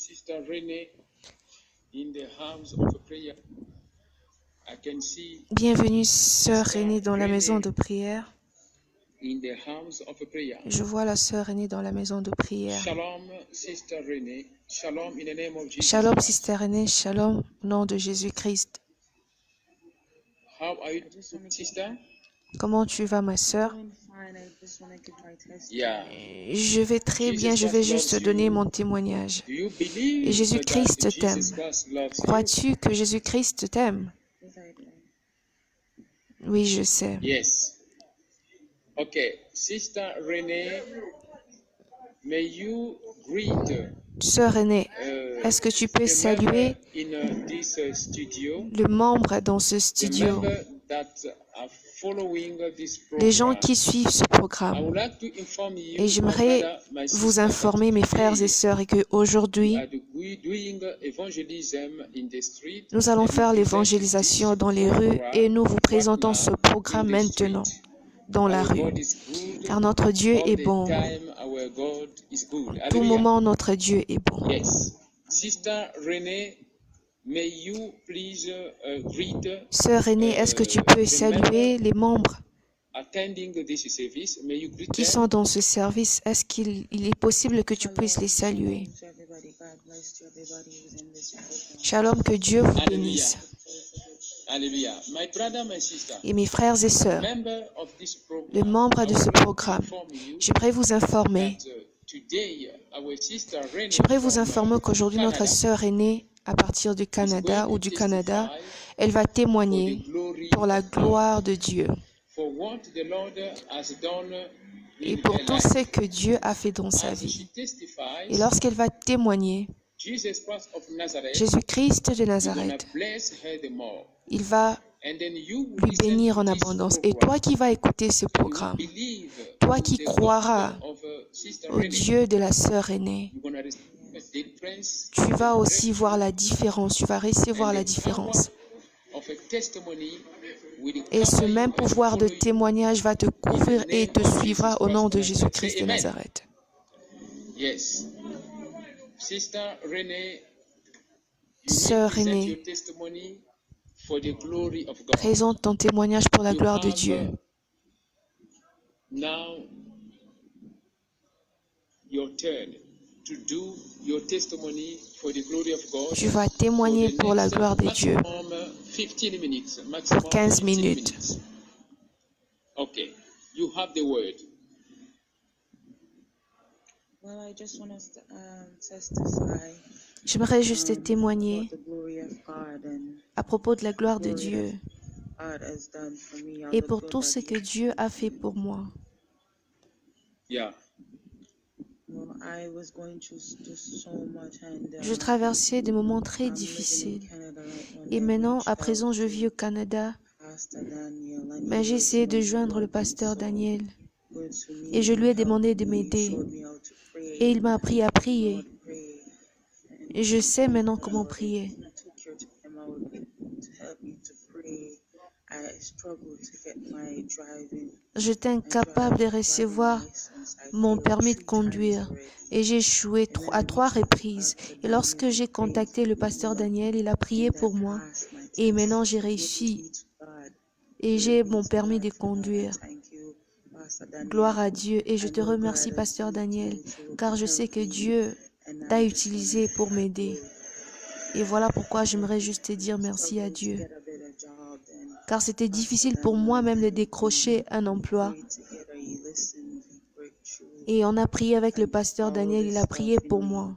Sister Renee in the house of prayer. I can see Bienvenue, sœur Renée, dans la maison de prière. in the house of prayer. Je vois la sœur Renée dans la maison de prière. Shalom, Sister Renee. Shalom in the name of Jesus Shalom, Christ. sister Renée. Shalom, au nom de Jésus-Christ. How are you, sister? Comment tu vas, ma sœur? Yeah. Je vais très bien, je vais juste donner mon témoignage. Do you Et believe Jésus-Christ that t'aime. Jesus Christ loves you? Crois-tu que Jésus-Christ t'aime? Oui, je sais. Yes. Okay, Sister Renee, may you greet Sœur Renée, est-ce que tu peux the saluer member in this studio, le membre dans ce the studio, member that are following this les gens program? qui suivent ce I programme? would like to inform you, Et my j'aimerais brother, my vous sister, informer, mes that frères et sœurs, et we qu'aujourd'hui, are doing evangelism in the street, nous allons and we faire present l'évangélisation this dans les rues program et nous vous right présentons now ce in programme the maintenant street. dans la Our rue. God is good. Car notre Dieu All est the bon. time, our God is good. En tout Hallelujah. moment, notre Dieu est bon. Yes. Sister Renee, may you please greet Sœur Renée, est-ce que tu peux the saluer les membres attending this service. May you greet qui them. sont dans ce service? Est-ce qu'il est possible que tu puisses les saluer? Shalom, que Dieu vous bénisse. Hallelujah. My brother, my sister, Et mes frères et sœurs, member of this les program, membres I de would ce like to programme, inform you j'aimerais vous informer. that today our sister Renee J'aimerais vous from informer qu'aujourd'hui, notre Canada sœur aînée, à partir du is Canada going ou to du Canada, testify elle va for the témoigner glory pour la of God, gloire de Dieu for what the Lord has done et in pour her tout life. ce que Dieu a fait dans sa As she vie. testifies, Et lorsqu'elle va témoigner, Jesus Christ of Nazareth Jésus-Christ de is gonna Nazareth, bless her the more. il va And then you will lui listen bénir to en this abondance. Et program. toi qui vas écouter ce And you will programme, believe toi in qui the croiras God of Sister au Renee. Dieu de la sœur aînée, You're gonna receive a difference tu in the vas aussi direction, voir la différence, tu vas recevoir and la the différence. power of a testimony will Et ce cover you même and pouvoir de follow you témoignage va te in couvrir the et name te of suivra Jesus au nom Christ de of Nazareth. Say Jésus-Christ de amen. Nazareth. Yes. Sister Renee, you will Sœur present Renée, your testimony for the glory of God. présente ton témoignage pour la You gloire de have Dieu. now your turn to do your testimony for the glory of God Tu vas for témoigner the pour la next gloire de Dieu maximum 15 minutes. pour Maximum 15 15 minutes. minutes. Okay, you have the word. Well, I just want to testify J'aimerais juste témoigner about the glory of God and à propos de la gloire de glory Dieu God has done for me, all et the pour good tout that ce que He Dieu a fait pour moi. Yeah. Well, I was going through so much, and Je traversais des moments très I'm living in difficiles. Canada right now, Et and I maintenant, reached à out présent, je vis au to Canada. Pastor Daniel, and Mais he j'ai was, essayé de joindre le Lord, been pasteur so Daniel good to me et je lui ai and demandé helped de me. He m'aider. showed me how to pray, Et il m'a appris à you know, prier. to pray, Et je sais maintenant and comment prier. I took your time out to help me to pray. I struggled to get my driving. J'étais incapable de recevoir mon permis de conduire et j'ai échoué à 3 reprises. Et lorsque j'ai contacté le pasteur Daniel, il a prié pour moi. Et maintenant, j'ai réussi et j'ai mon permis de conduire. Gloire à Dieu. Et je te remercie, pasteur Daniel, car je sais que Dieu t'a utilisé pour m'aider. Et voilà pourquoi j'aimerais juste te dire merci à Dieu. Car c'était difficile pour moi-même de décrocher un emploi. Et on a prié avec le pasteur Daniel, il a prié pour moi.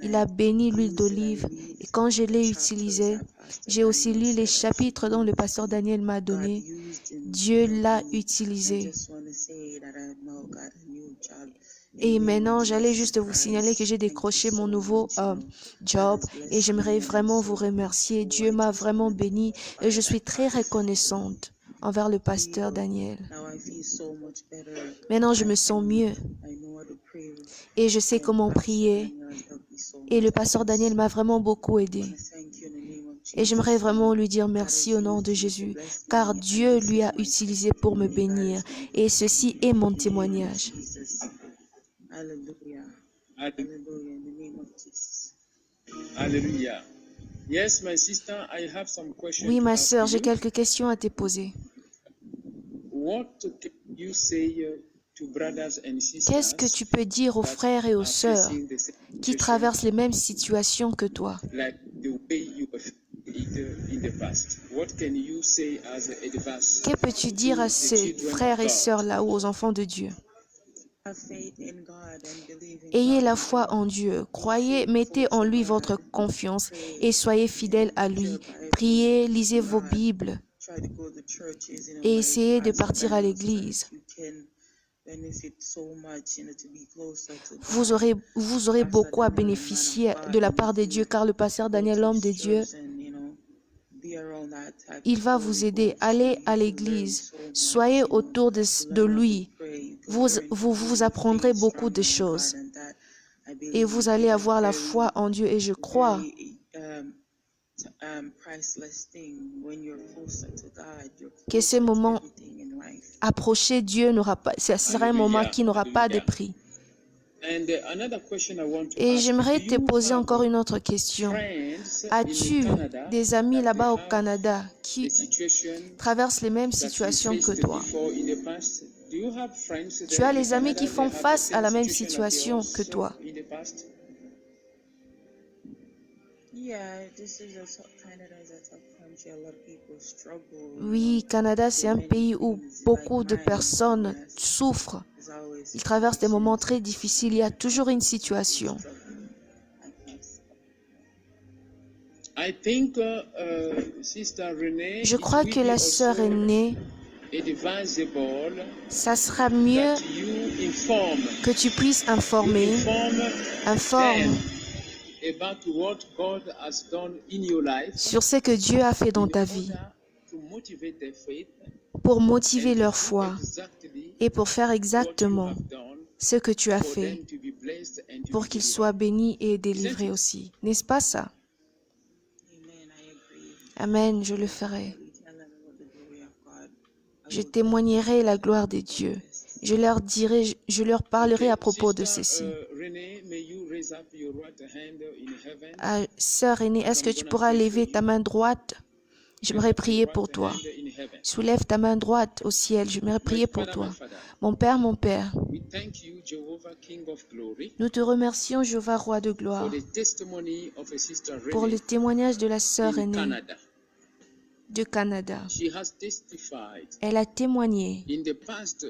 Il a béni l'huile d'olive et quand je l'ai utilisée, j'ai aussi lu les chapitres dont le pasteur Daniel m'a donné. Dieu l'a utilisé. Et maintenant, j'allais juste vous signaler que j'ai décroché mon nouveau job et j'aimerais vraiment vous remercier. Dieu m'a vraiment béni et je suis très reconnaissante envers le pasteur Daniel. Maintenant, je me sens mieux et je sais comment prier. Et le pasteur Daniel m'a vraiment beaucoup aidé. Et j'aimerais vraiment lui dire merci au nom de Jésus, car Dieu lui a utilisé pour me bénir. Et ceci est mon témoignage. notice. Hallelujah. Yes, my sister, I have some questions Oui, to ma ask sœur, j'ai you. quelques questions à te poser. What can you say to brothers and Qu'est-ce que sisters tu peux dire aux that frères et aux are sœurs facing the same qui situation traversent les mêmes situations que toi? like the way you have it in the past? What can you say as advice Que peux-tu dire to à the ces children frères of et sœurs God? là ou aux enfants de Dieu? Have faith in God and believe in Ayez God. la foi en Dieu, croyez, mettez en lui votre confiance et soyez fidèles à lui. Priez, lisez vos Bibles Try to go to churches, et by essayez de God's partir à grace, l'église. you can benefit so much, to be closer to Vous God. aurez beaucoup à bénéficier de la part de Dieu, car le pasteur Daniel, l'homme de Dieu, il va vous aider. Allez à l'église, soyez autour de lui. Vous apprendrez beaucoup de choses et vous allez avoir la foi en Dieu. Et je crois que ces moments approchés, Dieu n'aura pas, ce sera un moment qui n'aura pas de prix. And another question I want to Et ask, j'aimerais do te you poser have encore une autre question. friends As-tu in Canada des amis that là-bas au have Canada the qui situation traversent les mêmes that you situations que faced toi? before in the past? Do you have friends Tu there as in les amis Canada qui that font have the face à same la même situation like situation que yours toi? in the past? Yeah, this is Canada is a tough country. A lot of people struggle. Oui, Canada, c'est un pays où beaucoup de personnes souffrent. Ils traversent des moments très difficiles. Il y a toujours une situation. I think, Sister Renee, Je crois que la sœur aînée, advisable ça sera mieux that you inform que tu puisses informer, informe them about what God has done in your life sur ce que Dieu a fait dans ta vie order to motivate their faith pour motiver and leur to do foi exactly et pour faire what you exactement have done ce que tu as for fait them to be blessed and to pour be qu'ils delivered. soient bénis et délivrés aussi. N'est-ce pas ça? Amen, je le ferai. Je témoignerai la gloire de Dieu. Je leur parlerai à propos de ceci. Renee, may you raise up your right hand in heaven. Sœur aînée, est-ce que tu pourras lever ta main droite? J'aimerais prier pour toi. Soulève ta main droite au ciel. J'aimerais prier pour toi. Mon Père, We thank you, Jehovah, King of glory, nous te remercions, Jéhovah, Roi de for gloire, the testimony of a sister pour Renee le témoignage de la sœur in aînée Canada. de Canada. She has testified Elle a témoigné. in the past.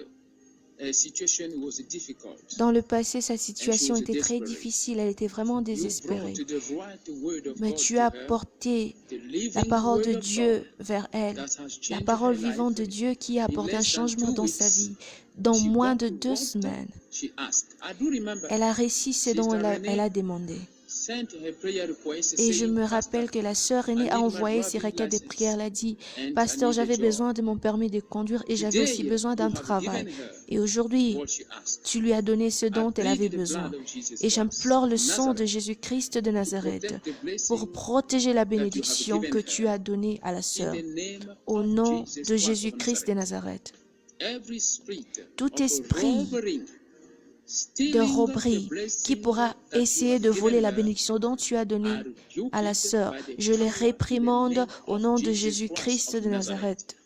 Situation was difficult. Dans le passé, sa situation était très difficile. Elle était vraiment You désespérée. brought the right word of Mais God tu to as her, porté the living la parole word de of Dieu God vers elle, that has la changed parole her life. vivante de Dieu qui a In apporté un less than changement 2 dans sa weeks, vie. Dans she moins got de 2 what semaines, she asked. I do remember elle a réussi ce dont elle a demandé. sent her prayer request Et je saying, me Pastor, rappelle que la sœur I aînée need a my envoyé ses driving requêtes de license prière. Elle a dit, and Pasteur, I need a j'avais job. besoin de mon permis de conduire et j'avais aussi Today, besoin d'un you have travail. given her Et aujourd'hui, what she asked. tu lui as donné ce I dont elle avait plead the besoin. blood of Jesus Et Christ, j'implore le sang de Nazareth, Jésus-Christ de Nazareth protect the blessing pour protéger la that you have bénédiction given que her. tu as donnée à la In sœur. the name Au of nom Jesus de Christ of Jésus-Christ de Nazareth. Nazareth. Every spirit Tout of esprit robbery, de stealing the robberie qui blessing pourra that you essayer have de given voler la her, bénédiction dont tu as I donnée rebuke à la it sœur, by the je les power in the réprimande name au of nom de Jesus Jésus-Christ Christ of de Nazareth.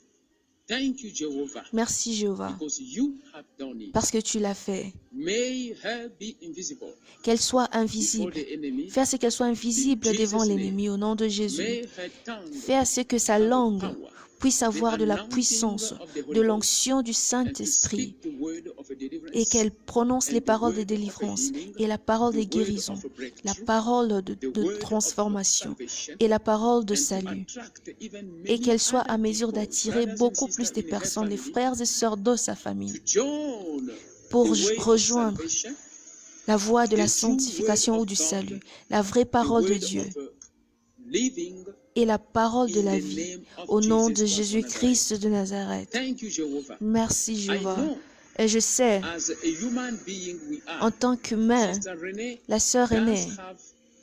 Thank you, Jehovah, Merci Jéhovah, because you have done it. parce que tu l'as fait. May her be invisible Qu'elle soit before invisible. the enemy. Fais à ce qu'elle soit invisible In devant Jesus' l'ennemi au nom de Jésus. May her tongue Fais à ce que sa have langue power, puisse avoir de la anointing puissance, of the Holy de Ghost, l'onction du and to Saint-Esprit, speak the word of a deliverance, et qu'elle prononce les and the paroles de word of a délivrance healing, et la parole the de word guérison, of a la breakthrough, parole the de word of transformation salvation, et la parole de and to salut, attract even et many qu'elle soit other à mesure people, d'attirer brothers and beaucoup plus sisters de in her personnes, les family, frères et sœurs de sa to famille, join pour the way of rejoindre salvation, la voie de la the true word sanctification ou of du God, salut, la vraie the parole de word Dieu of living et la parole de in la the vie, name of au nom de Jesus Christ of Nazareth. Jésus-Christ de Nazareth. Thank you, Jehovah. Merci I Jéhovah. know Et je sais, as a human being we en are, tant qu'humain, Sister Renee la sœur does aînée, have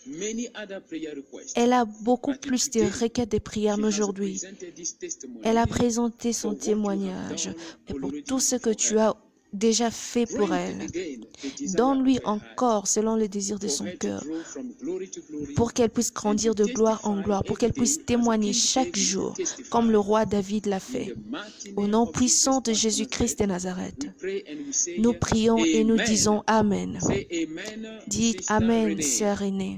many other prayer requests. elle a beaucoup But plus de today, requêtes de prière, she mais has aujourd'hui, presented this testimony elle a présenté for son what you have témoignage done et pour already tout ce que for tu her. as déjà fait pour Grant elle. again the desire Donne-lui of her heart, encore selon le désir de for son her to cœur, grow from glory to glory, pour qu'elle puisse and to grandir de gloire en testify gloire, pour every qu'elle puisse day as témoigner King chaque David jour, comme testified. le roi David l'a In fait. the mighty Au name nom of Jesus puissant de Christ of Jésus-Christ de Nazareth, we Nazareth, pray and we say nous prions et nous Amen. disons Amen. Say Amen, Dis Sister Amen, Renee. sœur Renée.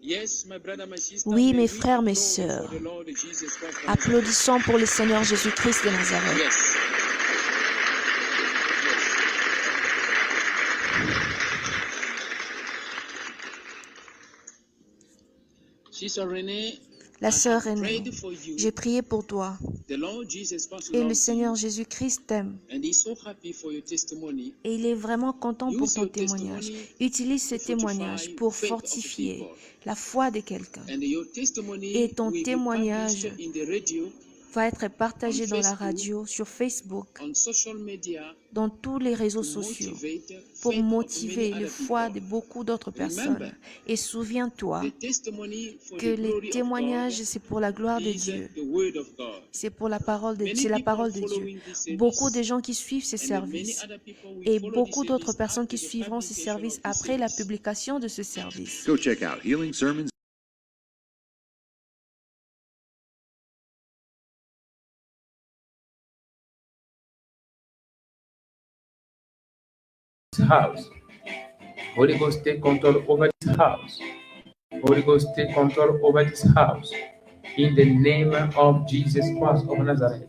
Yes, my brother, my sister, Oui, may mes we frères, mes applaud sœurs, for the Lord Jesus Christ of Nazareth. applaudissons pour le Seigneur Jésus-Christ de Nazareth. Yes. Sister Renee, La I sœur have Renée, prayed for you. j'ai prié pour toi The Lord Jesus Christ et le loves Seigneur you, Jésus-Christ t'aime. and He's so happy for your testimony. Et il est vraiment content pour Use ton your témoignage. testimony Utilise to ce témoignage fortify pour faith of fortifier people. la foi de quelqu'un. And your testimony Et ton will be témoignage published in the radio, va être partagé on dans la Facebook, radio, sur Facebook, on social media, dans tous les réseaux to sociaux, motivate pour faith of motiver many les other foi de people. beaucoup d'autres Remember, personnes. Et souviens-toi the testimony for que the les glory of témoignages, God c'est pour la gloire de is Dieu. the word of God. C'est pour la parole de, Many c'est la people are parole de Dieu. following this Beaucoup de service, gens qui suivent ces and then many services other people will et follow this beaucoup d'autres service personnes qui after the suivront ces publication services of this après la service. publication de ce service. Go check out Healing Sermons. House. Holy Ghost, take control over this house. Holy Ghost, take control over this house. In the name of Jesus Christ of Nazareth.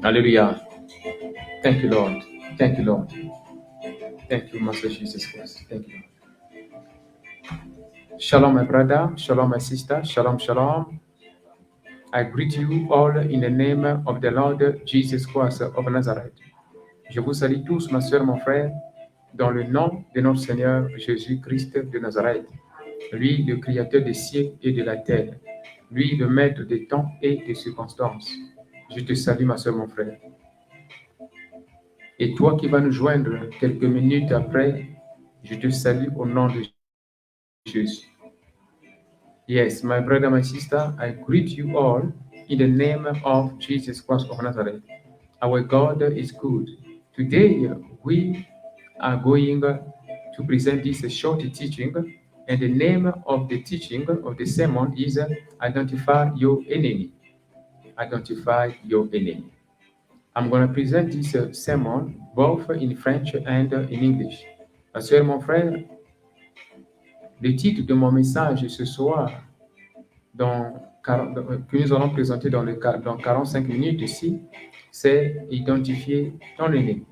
Hallelujah. Thank you, Lord. Thank you, Lord. Thank you, Master Jesus Christ. Thank you. Shalom, my brother. Shalom, my sister. Shalom, shalom. I greet you all in the name of the Lord Jesus Christ of Nazareth. Je vous salue tous, ma soeur, mon frère, dans le nom de notre Seigneur Jésus-Christ de Nazareth. Lui, le Créateur des cieux et de la terre. Lui, le Maître des temps et des circonstances. Je te salue, ma soeur, mon frère. Et toi qui vas nous joindre quelques minutes après, je te salue au nom de Jésus. Yes, my brother, my sister, I greet you all in the name of Jesus Christ of Nazareth. Our God is good. Today, we are going to present this short teaching, and the name of the teaching of the sermon is Identify Your Enemy. Identify Your Enemy. I'm going to present this sermon both in French and in English. Ma soeur, mon frère, le titre de mon message ce soir, que nous allons présenter dans 45 minutes ici, c'est Identifier ton ennemi.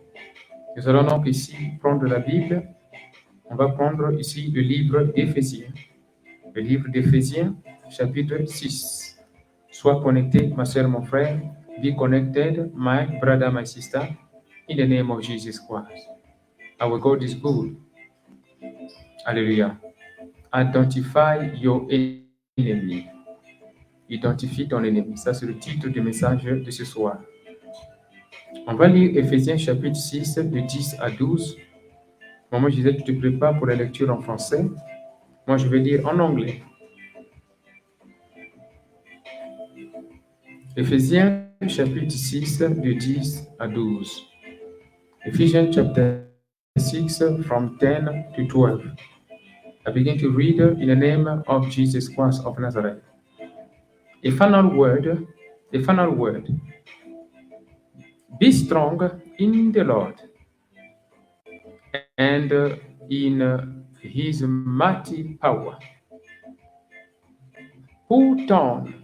Nous allons donc ici prendre la Bible. On va prendre ici le livre d'Éphésiens. Le livre d'Éphésiens, chapitre 6. Sois connecté, ma soeur, mon frère. Be connected, my brother, my sister, in the name of Jesus Christ. Our God is good. Hallelujah. Identify your enemy. Identifie ton ennemi. Ça, c'est le titre du message de ce soir. On va lire Éphésiens chapitre 6, de 10 à 12. Moi, je disais, tu te prépares pour la lecture en français. Moi, je vais lire en anglais. Éphésiens chapitre 6, de 10 à 12. Ephesians chapter 6, from 10 to 12. I begin to read in the name of Jesus Christ of Nazareth. A final word. Be strong in the Lord and in his mighty power. Put on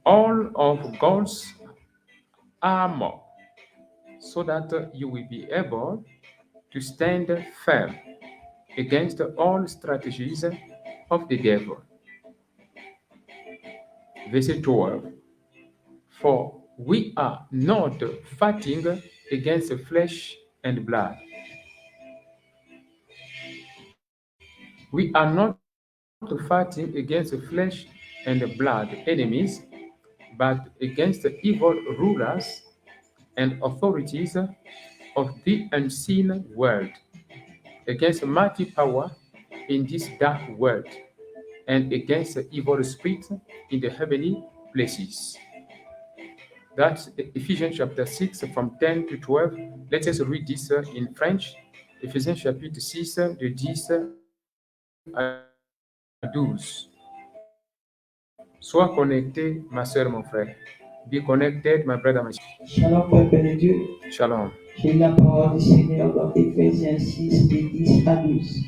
all of God's armor so that you will be able to stand firm against all strategies of the devil. Verse 12. For we are not fighting against flesh and blood. We are not fighting against flesh and blood enemies, but against evil rulers and authorities of the unseen world, against mighty power in this dark world and against the evil spirit in the heavenly places. That's Ephesians chapter 6 from 10 to 12. Let us read this in French. Ephésiens chapitre 6 de 10 à 12. Sois connecté, ma soeur, mon frère. Be connected, my brother, my sister. Shalom, peuple de Dieu. Shalom. J'ai la parole du Seigneur dans Éphésiens 6, de 10 à 12.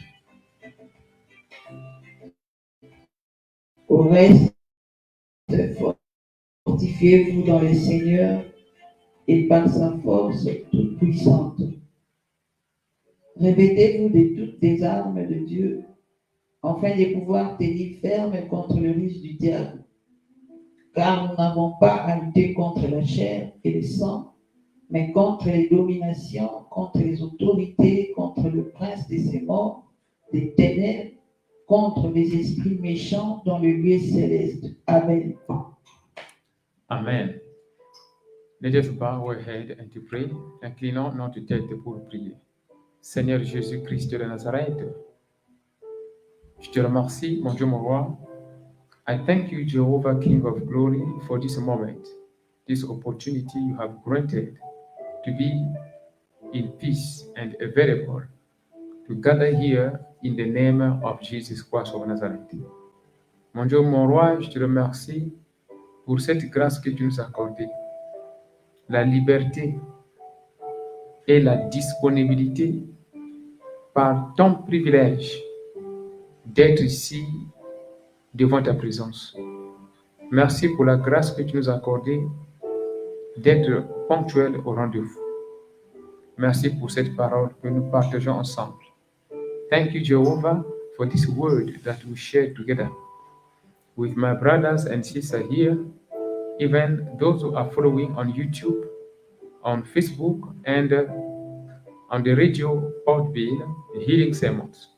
Au reste, fortifiez-vous dans le Seigneur et par sa force toute puissante. Revêtez-vous de toutes les armes de Dieu, afin de pouvoir tenir ferme contre le ruse du diable. Car nous n'avons pas à lutter contre la chair et le sang, mais contre les dominations, contre les autorités, contre le prince de ces morts, des ténèbres, contre les esprits méchants dans le lieu céleste. Amen. Amen. Let us bow our head and to pray, inclinons notre tête pour prier. Seigneur Jésus-Christ de Nazareth, je te remercie, mon Dieu, mon roi. I thank you, Jehovah, King of glory, for this moment, this opportunity you have granted to be in peace and available to gather here in the name of Jesus Christ of Nazareth. Mon Dieu, mon roi, je te remercie pour cette grâce que tu nous as accordée, la liberté et la disponibilité par ton privilège d'être ici devant ta présence. Merci pour la grâce que tu nous as accordée d'être ponctuel au rendez-vous. Merci pour cette parole que nous partageons ensemble. Thank you, Jehovah, for this word that we share together with my brothers and sisters here, even those who are following on YouTube, on Facebook, and on the radio Podbean, Healing Sermons.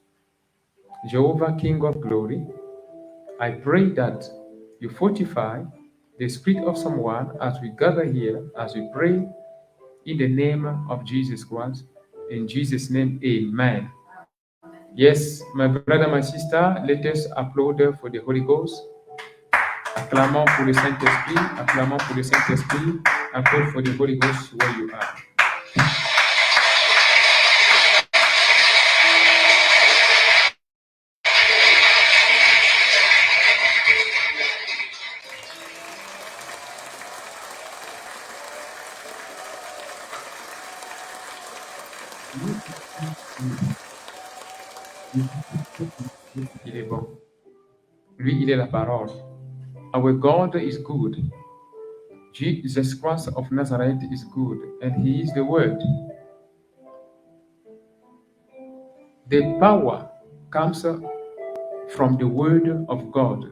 Jehovah, King of glory, I pray that you fortify the spirit of someone as we gather here, as we pray in the name of Jesus Christ. In Jesus' name, amen. Yes, my brother, my sister, let us applaud for the Holy Ghost. Acclamons pour le Saint-Esprit, acclamons pour le Saint-Esprit, applaud for the Holy Ghost where you are. Il est bon. Lui, il est la parole. Our God is good. Jesus Christ of Nazareth is good, and He is the Word. The power comes from the Word of God,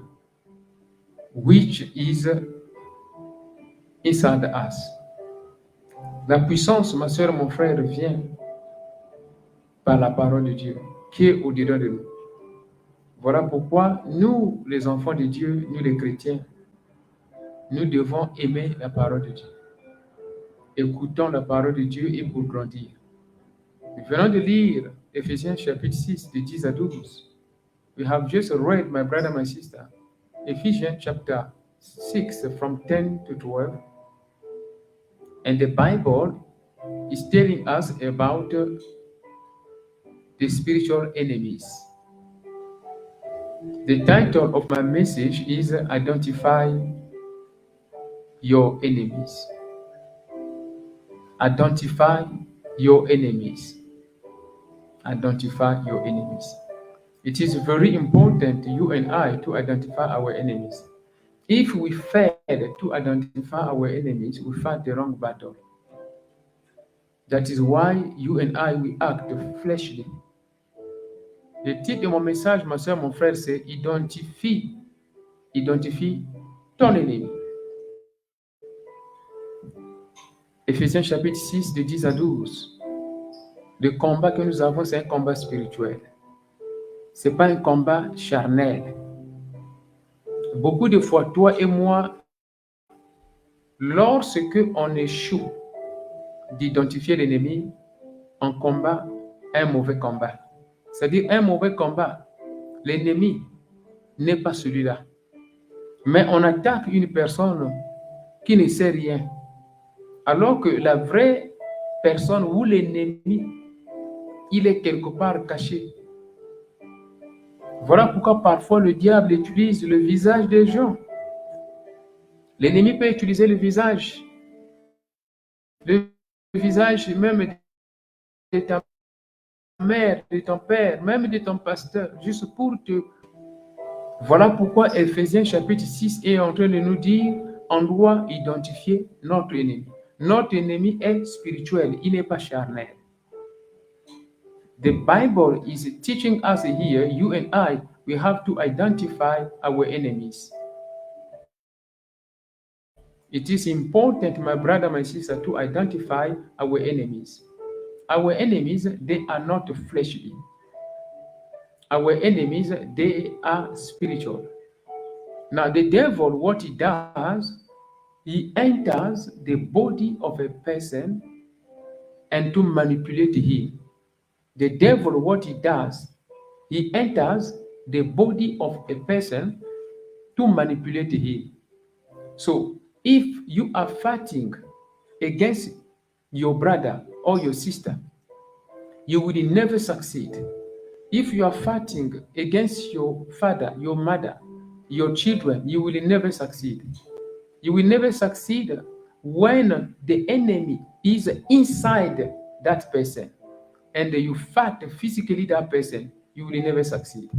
which is inside us. La puissance, ma soeur, mon frère, vient par la parole de Dieu, qui est au-dedans de nous. Voilà pourquoi nous, les enfants de Dieu, nous les chrétiens, nous devons aimer la parole de Dieu. Écoutons la parole de Dieu et pour grandir. Nous venons de lire Ephésiens chapitre 6, de 10 à 12. We have just read, my brother, my sister, Ephesians chapter 6 from 10 to 12. And the Bible is telling us about the spiritual enemies. The title of my message is Identify Your Enemies. Identify your enemies. Identify your enemies. It is very important, you and I, to identify our enemies. If we fail to identify our enemies, we fight the wrong battle. That is why you and I, we act fleshly. Le titre de mon message, ma soeur, mon frère, c'est Identifie ton ennemi. Éphésiens chapitre 6, de 10 à 12. Le combat que nous avons, c'est un combat spirituel. Ce n'est pas un combat charnel. Beaucoup de fois, toi et moi, lorsque on échoue d'identifier l'ennemi, on combat un mauvais combat. C'est-à-dire un mauvais combat L'ennemi n'est pas celui-là. Mais on attaque une personne qui ne sait rien. Alors que la vraie personne ou l'ennemi, il est quelque part caché. Voilà pourquoi parfois le diable utilise le visage des gens. L'ennemi peut utiliser le visage même de ta mère, de ton père, même de ton pasteur, juste pour te... Voilà pourquoi Ephésiens chapitre 6 est en train de nous dire, on doit identifier notre ennemi. Notre ennemi est spirituel, il n'est pas charnel. The Bible is teaching us here, you and I, we have to identify our enemies. It is important, my brother, my sister, to identify our enemies. Our enemies, they are not fleshly. Our enemies, they are spiritual. Now, the devil, what he does, he enters the body of a person and to manipulate him. The devil, what he does, he enters the body of a person to manipulate him. So, if you are fighting against your brother or your sister, you will never succeed. If you are fighting against your father, your mother, your children, you will never succeed. You will never succeed when the enemy is inside that person and you fight physically that person, you will never succeed.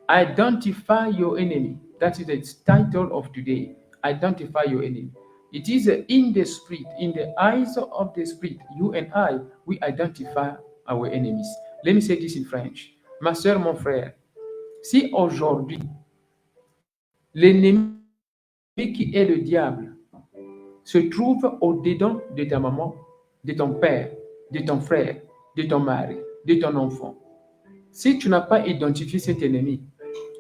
Identify your enemy. That is the title of today. Identify your enemy. It is in the spirit, in the eyes of the spirit, you and I, we identify our enemies. Let me say this in French. Ma soeur, mon frère, si aujourd'hui, l'ennemi qui est le diable se trouve au-dedans de ta maman, de ton père, de ton frère, de ton mari, de ton enfant, si tu n'as pas identifié cet ennemi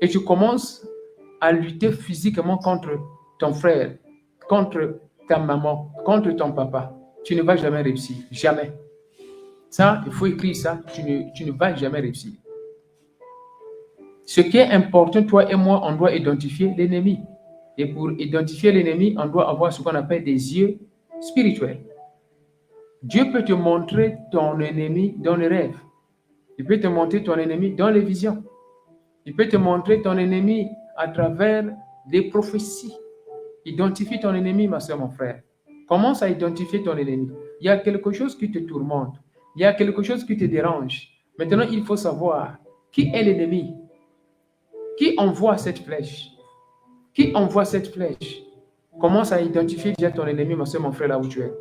et tu commences à lutter physiquement contre ton frère, contre ta maman, contre ton papa, tu ne vas jamais réussir. Jamais. Ça, il faut écrire ça, tu ne vas jamais réussir. Ce qui est important, toi et moi, on doit identifier l'ennemi. Et pour identifier l'ennemi, on doit avoir ce qu'on appelle des yeux spirituels. Dieu peut te montrer ton ennemi dans les rêves. Il peut te montrer ton ennemi dans les visions. Il peut te montrer ton ennemi à travers des prophéties. Identifie ton ennemi, ma soeur, mon frère. Commence à identifier ton ennemi. Il y a quelque chose qui te tourmente. Il y a quelque chose qui te dérange. Maintenant, il faut savoir qui est l'ennemi. Qui envoie cette flèche? Qui envoie cette flèche? Commence à identifier déjà ton ennemi, ma soeur, mon frère, là où tu es.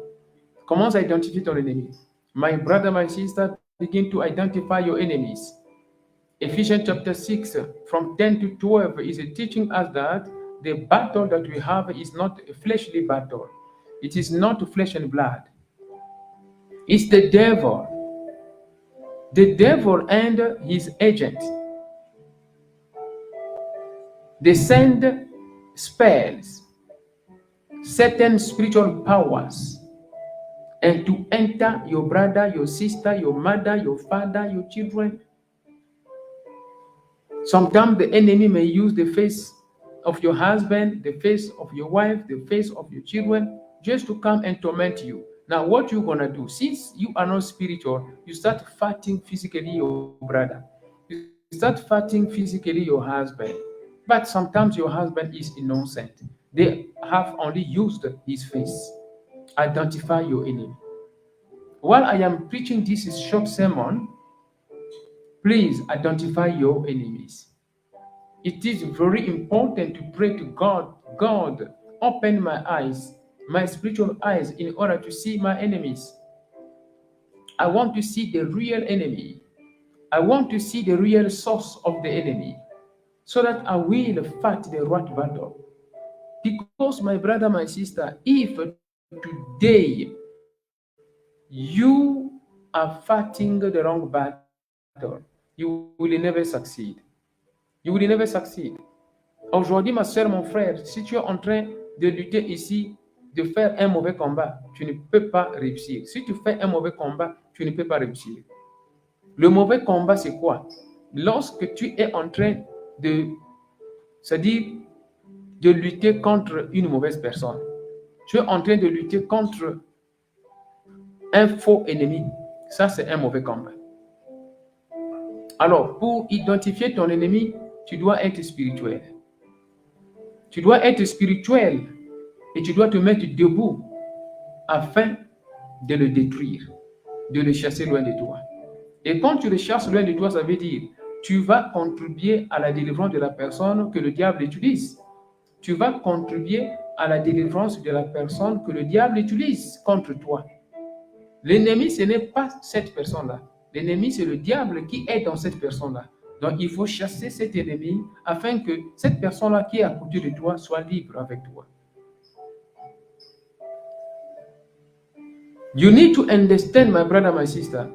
Commence à identifier ton ennemi. My brother, my sister, begin to identify your enemies. Ephesians chapter 6, from 10 to 12, is teaching us that the battle that we have is not a fleshly battle. It is not flesh and blood. It's the devil. The devil and his agent. They send spells, certain spiritual powers, and to enter your brother, your sister, your mother, your father, your children. Sometimes the enemy may use the face of your husband, the face of your wife, the face of your children, just to come and torment you. Now, what you're going to do, since you are not spiritual, you start fighting physically your brother. You start fighting physically your husband. But sometimes your husband is innocent. They have only used his face. Identify your enemy. While I am preaching this short sermon, please identify your enemies. It is very important to pray to God. God, open my eyes, my spiritual eyes, in order to see my enemies. I want to see the real enemy. I want to see the real source of the enemy, so that I will fight the right battle. Because, my brother, my sister, if today you are fighting the wrong battle, you will never succeed. You will never succeed. Aujourd'hui, ma soeur, mon frère, si tu es en train de lutter ici, de faire un mauvais combat, tu ne peux pas réussir. Si tu fais un mauvais combat, tu ne peux pas réussir. Le mauvais combat, c'est quoi? Lorsque tu es en train c'est-à-dire de lutter contre une mauvaise personne. Tu es en train de lutter contre un faux ennemi. Ça, c'est un mauvais combat. Alors, pour identifier ton ennemi, tu dois être spirituel. Tu dois être spirituel et tu dois te mettre debout afin de le détruire, de le chasser loin de toi. Et quand tu le chasses loin de toi, ça veut dire tu vas contribuer à la délivrance de la personne que le diable utilise. Tu vas contribuer à la délivrance de la personne que le diable utilise contre toi. L'ennemi, ce n'est pas cette personne-là. L'ennemi, c'est le diable qui est dans cette personne-là. Donc, il faut chasser cet ennemi afin que cette personne-là qui est à côté de toi soit libre avec toi. You need to understand, my brother, my sister,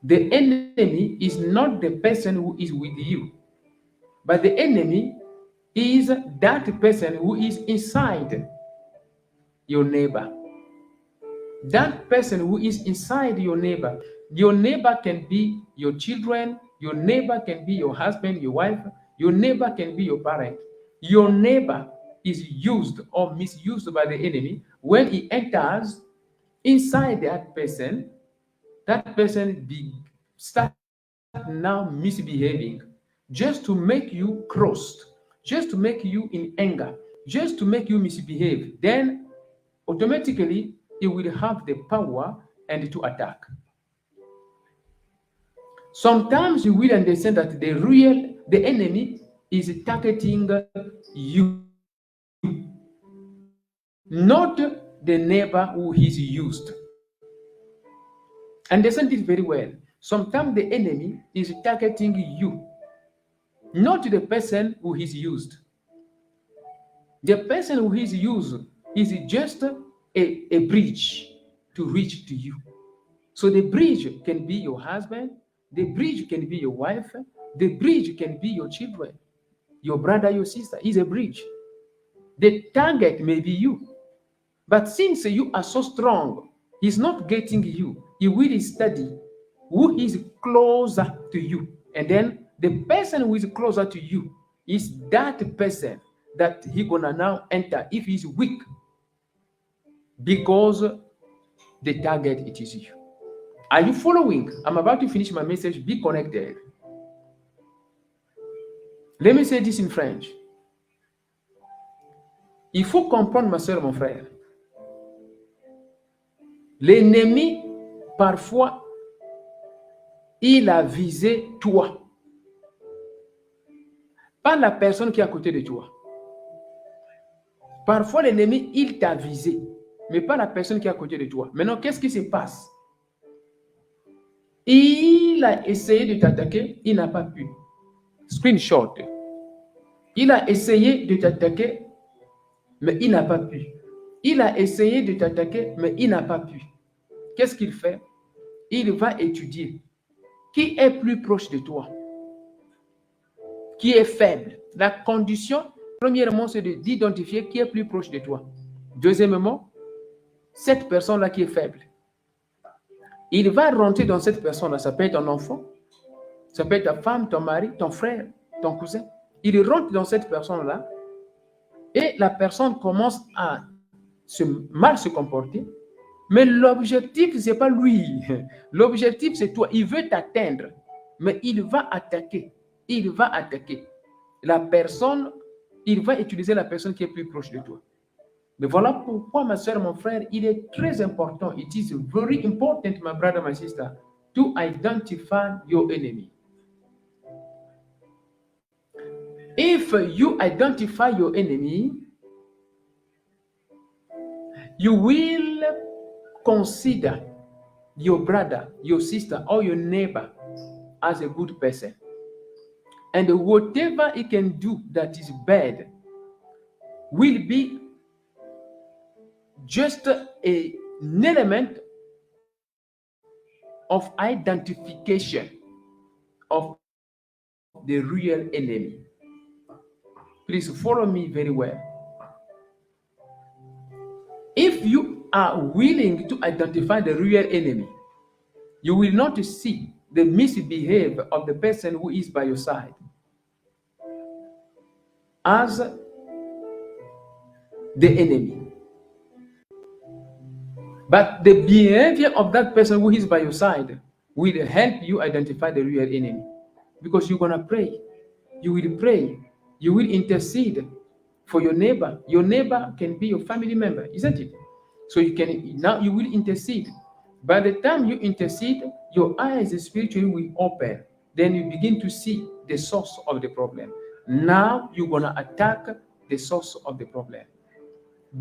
the enemy is not the person who is with you, but the enemy is that person who is inside your neighbor. That person who is inside your neighbor. Your neighbor can be your children. Your neighbor can be your husband, your wife. Your neighbor can be your parent. Your neighbor is used or misused by the enemy when he enters inside that person starts now misbehaving just to make you crossed, just to make you in anger, just to make you misbehave. Then automatically it will have the power and to attack. Sometimes you will understand that the enemy is targeting you, not the neighbor who is used. Understand this very well. Sometimes the enemy is targeting you, not the person who is used. The person who is used is just a bridge to reach to you. So the bridge can be your husband, the bridge can be your wife, the bridge can be your children, your brother, your sister is a bridge. The target may be you. But since you are so strong, he's not getting you. He will study who is closer to you. And then the person who is closer to you is that person that he's gonna now enter if he's weak. Because the target, it is you. Are you following? I'm about to finish my message. Be connected. Let me say this in French. Il faut comprendre, ma soeur, mon frère. L'ennemi, parfois, il a visé toi. Pas la personne qui est à côté de toi. Parfois, l'ennemi, il t'a visé, mais pas la personne qui est à côté de toi. Maintenant, qu'est-ce qui se passe? Il a essayé de t'attaquer, il n'a pas pu. Screenshot. Il a essayé de t'attaquer, mais il n'a pas pu. Il a essayé de t'attaquer, mais il n'a pas pu. Qu'est-ce qu'il fait? Il va étudier qui est plus proche de toi, qui est faible. La condition, premièrement, c'est d'identifier qui est plus proche de toi. Deuxièmement, cette personne-là qui est faible. Il va rentrer dans cette personne-là. Ça peut être un enfant, ça peut être ta femme, ton mari, ton frère, ton cousin. Il rentre dans cette personne-là et la personne commence à mal se comporter. Mais l'objectif, ce n'est pas lui. L'objectif, c'est toi. Il veut t'atteindre, mais il va attaquer. Il va attaquer. La personne, il va utiliser la personne qui est plus proche de toi. Mais voilà pourquoi, ma soeur, mon frère, il est très important. It is very important, my brother, my sister, to identify your enemy. If you identify your enemy, you will consider your brother, your sister, or your neighbor as a good person. And whatever he can do that is bad will be just an element of identification of the real enemy. Please follow me very well. If you are willing to identify the real enemy, you will not see the misbehavior of the person who is by your side. as the enemy. But the behavior of that person who is by your side will help you identify the real enemy. Because you're going to pray. You will pray. You will intercede for your neighbor. Your neighbor can be your family member, isn't it? So you will intercede. By the time you intercede, your eyes spiritually will open. Then you begin to see the source of the problem. Now you're going to attack the source of the problem.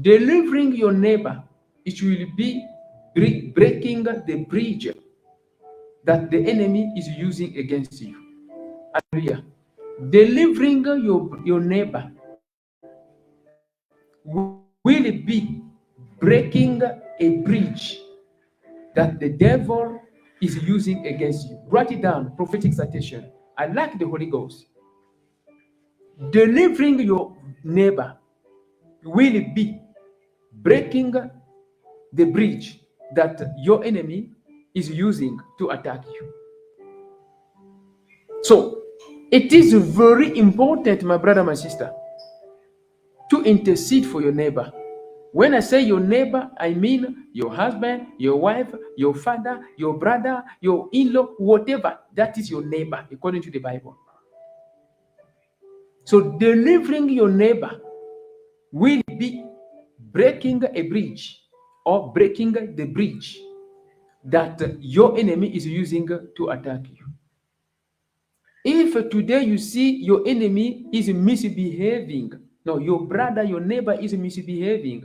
Delivering your neighbor, it will be breaking the bridge that the enemy is using against you. Hallelujah. Delivering your neighbor will be breaking a bridge that the devil is using against you. Write it down, prophetic citation. I like the Holy Ghost. Delivering your neighbor will be breaking the bridge that your enemy is using to attack you. So, it is very important, my brother, my sister, to intercede for your neighbor. When I say your neighbor, I mean your husband, your wife, your father, your brother, your in-law, whatever. That is your neighbor, according to the Bible. So delivering your neighbor will be breaking a bridge or breaking the bridge that your enemy is using to attack you. If today you see your enemy is misbehaving, no, your brother, your neighbor is misbehaving,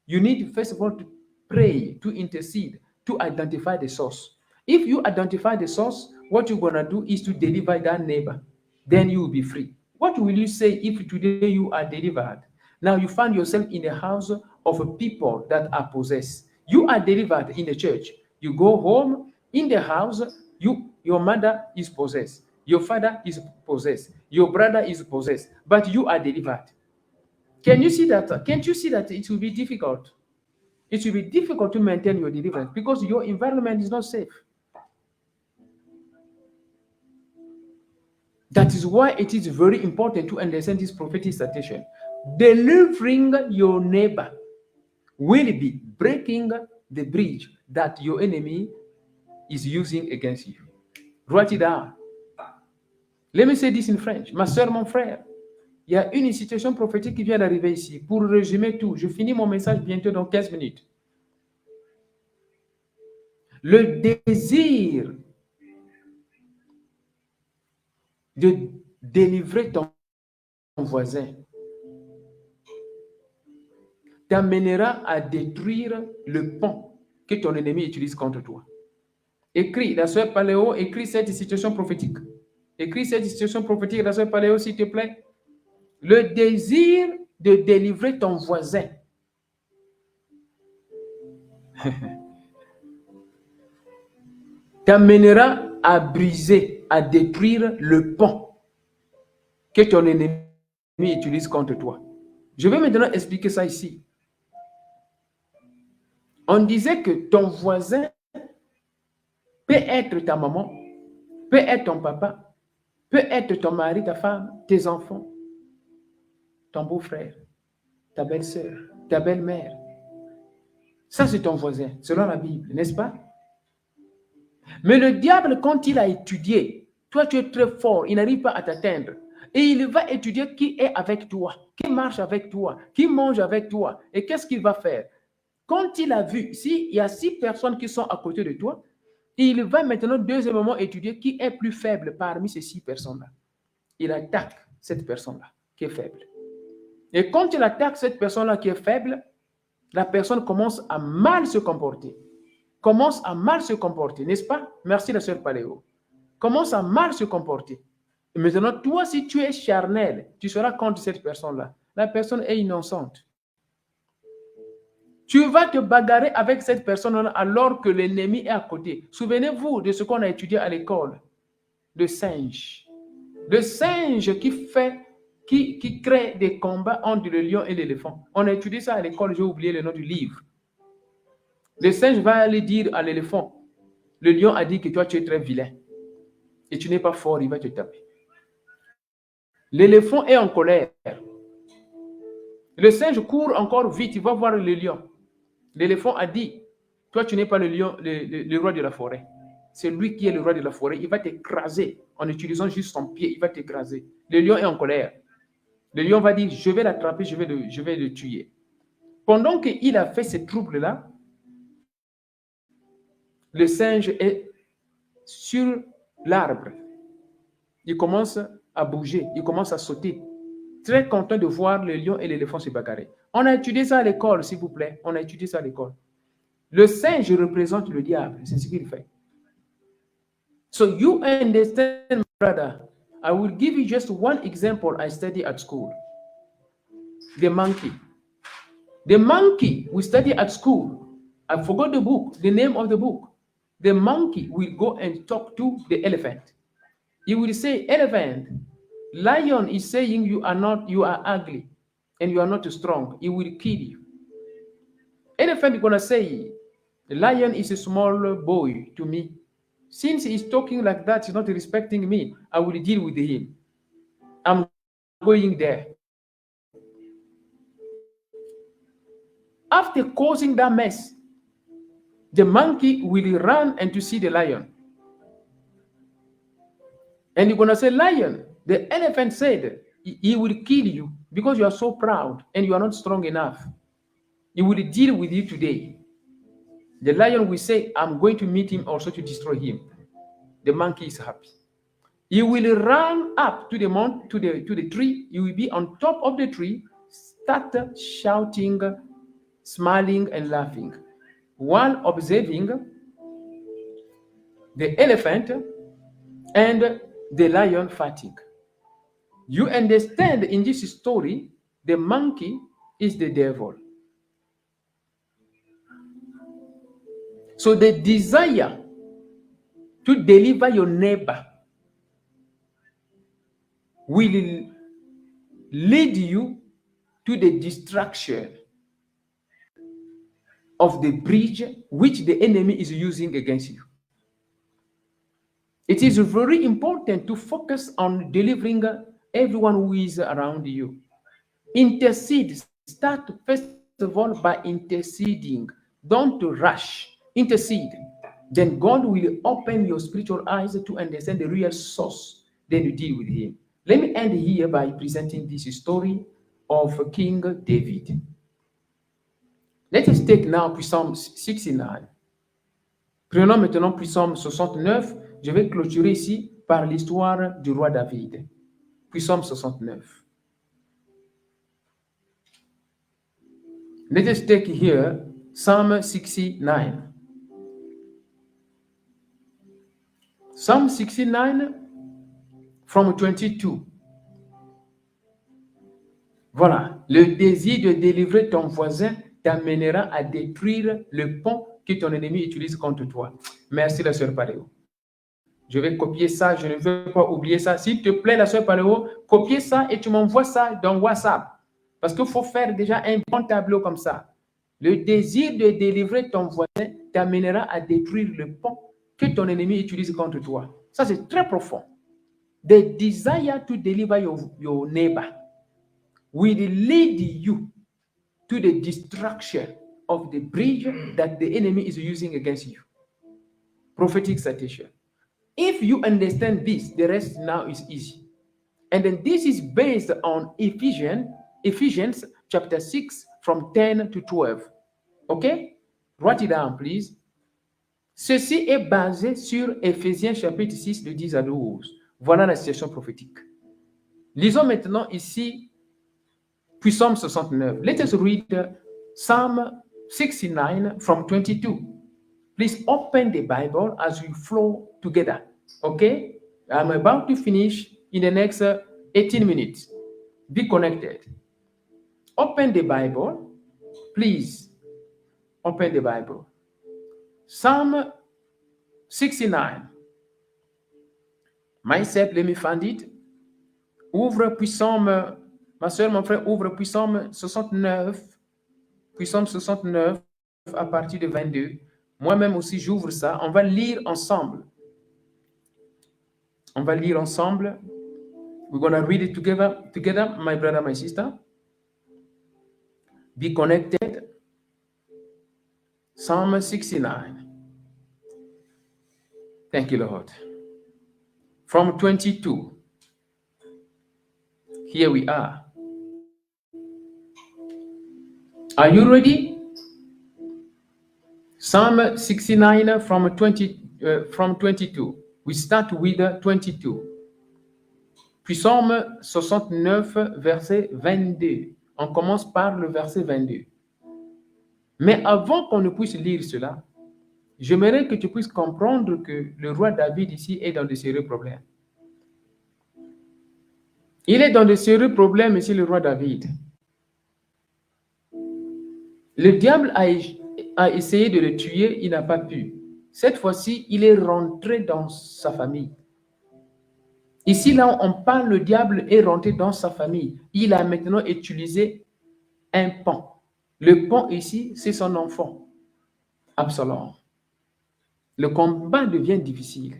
you need first of all to pray, to intercede, to identify the source. If you identify the source, what you're going to do is to deliver that neighbor. Then you will be free. What will you say if today you are delivered? Now you find yourself in a house of people that are possessed. You are delivered in the church. You go home, in the house, your mother is possessed. Your father is possessed. Your brother is possessed. But you are delivered. Can you see that? Can't you see that it will be difficult? It will be difficult to maintain your deliverance because your environment is not safe. That is why it is very important to understand this prophetic citation. Delivering your neighbor will be breaking the bridge that your enemy is using against you. Write it down. Let me say this in French. Ma soeur, mon frère, il y a une situation prophétique qui vient d'arriver ici. Pour résumer tout, je finis mon message bientôt dans 15 minutes. Le désir de délivrer ton voisin t'amènera à détruire le pont que ton ennemi utilise contre toi. Écris, la soeur Paléo, écris cette situation prophétique. Écris cette situation prophétique, la soeur Paléo, s'il te plaît. Le désir de délivrer ton voisin t'amènera à briser, à détruire le pont que ton ennemi utilise contre toi. Je vais maintenant expliquer ça ici. On disait que ton voisin peut être ta maman, peut être ton papa, peut être ton mari, ta femme, tes enfants, ton beau-frère, ta belle-sœur, ta belle-mère. Ça, c'est ton voisin, selon la Bible, n'est-ce pas? Mais le diable, quand il a étudié, toi, tu es très fort, il n'arrive pas à t'atteindre. Et il va étudier qui est avec toi, qui marche avec toi, qui mange avec toi. Et qu'est-ce qu'il va faire? Quand il a vu, s'il y a 6 personnes qui sont à côté de toi, il va maintenant, deuxièmement, étudier qui est plus faible parmi ces 6 personnes-là. Il attaque cette personne-là qui est faible. Et quand il attaque cette personne-là qui est faible, la personne commence à mal se comporter. Commence à mal se comporter, n'est-ce pas? Merci la sœur Paléo. Commence à mal se comporter. Et maintenant, toi, si tu es charnel, tu seras contre cette personne-là. La personne est innocente. Tu vas te bagarrer avec cette personne-là alors que l'ennemi est à côté. Souvenez-vous de ce qu'on a étudié à l'école. Le singe. Le singe qui crée des combats entre le lion et l'éléphant. On a étudié ça à l'école, j'ai oublié le nom du livre. Le singe va aller dire à l'éléphant, le lion a dit que toi tu es très vilain et tu n'es pas fort, il va te taper. L'éléphant est en colère. Le singe court encore vite, il va voir le lion. L'éléphant a dit, toi tu n'es pas le lion, le roi de la forêt. C'est lui qui est le roi de la forêt. Il va t'écraser en utilisant juste son pied. Il va t'écraser. Le lion est en colère. Le lion va dire, je vais l'attraper, je vais le tuer. Pendant qu'il a fait ces troubles-là, le singe est sur l'arbre. Il commence à bouger, il commence à sauter. Très content de voir le lion et l'éléphant se bagarrer. On a étudié ça à l'école, s'il vous plaît. On a étudié ça à l'école. Le singe représente le diable. C'est ce qu'il fait. So you understand, brother. I will give you just one example I study at school. The monkey. The monkey we study at school. I forgot the book, the name of the book. The monkey will go and talk to the elephant. He will say, elephant, lion is saying you are ugly and you are not strong. He will kill you. Elephant is going to say, the lion is a small boy to me. Since he's talking like that, he's not respecting me, I will deal with him. I'm going there. After causing that mess, the monkey will run and to see the lion. And you're going to say, lion, the elephant said he will kill you because you are so proud and you are not strong enough. He will deal with you today. The lion will say, I'm going to meet him also to destroy him. The monkey is happy. He will run up to the tree. He will be on top of the tree, start shouting, smiling and laughing, while observing the elephant and the lion fighting. You understand, in this story, the monkey is the devil. So the desire to deliver your neighbor will lead you to the destruction of the bridge which the enemy is using against you. It is very important to focus on delivering everyone who is around you. Intercede. Start first of all by interceding. Don't rush. Intercede. Then God will open your spiritual eyes to understand the real source. Then you deal with him. Let me end here by presenting this story of King David. Let us take now Psalm 69. Prenons maintenant Psalm 69. Je vais clôturer ici par l'histoire du roi David. Psalm 69. Let us take here Psalm 69. Psalm 69 from 22. Voilà. Le désir de délivrer ton voisin t'amènera à détruire le pont que ton ennemi utilise contre toi. Merci la sœur Paléo. Je vais copier ça, je ne veux pas oublier ça. S'il te plaît, la sœur Paléo, copier ça et tu m'envoies ça dans WhatsApp. Parce qu'il faut faire déjà un bon tableau comme ça. Le désir de délivrer ton voisin t'amènera à détruire le pont que ton ennemi utilise contre toi. Ça, c'est très profond. The desire to deliver your neighbor will lead you to the destruction of the bridge that the enemy is using against you. Prophetic citation. If you understand this, the rest now is easy. And then this is based on Ephesians chapter 6 from 10 to 12. Okay? Write it down, please. Ceci est basé sur Éphésiens chapitre 6 de 10 à 12. Voilà la situation prophétique. Lisons maintenant ici Psalm 69. Let us read Psalm 69 from 22. Please open the Bible as we flow together. Okay? I'm about to finish in the next 18 minutes. Be connected. Open the Bible. Please open the Bible. Psalm 69. Myself, let me find it. Ouvre Psalm, ma soeur, mon frère, ouvre Psalm 69. Psalm 69 à partir de 22. Moi-même aussi, j'ouvre ça. On va lire ensemble. On va lire ensemble. We're going to read it together, my brother, my sister. be connected. Psalm 69. Thank you, Lord. From 22. Here we are. Are you ready? Psalm 69 from 22. We start with 22. Puis Psaume 69, verset 22. On commence par le verset 22. Mais avant qu'on ne puisse lire cela, j'aimerais que tu puisses comprendre que le roi David ici est dans de sérieux problèmes. Il est dans de sérieux problèmes ici, le roi David. Le diable a essayé de le tuer, il n'a pas pu. Cette fois-ci, il est rentré dans sa famille. Ici, là, on parle, le diable est rentré dans sa famille. Il a maintenant utilisé un pan. Le pan ici, c'est son enfant, Absalom. Le combat devient difficile.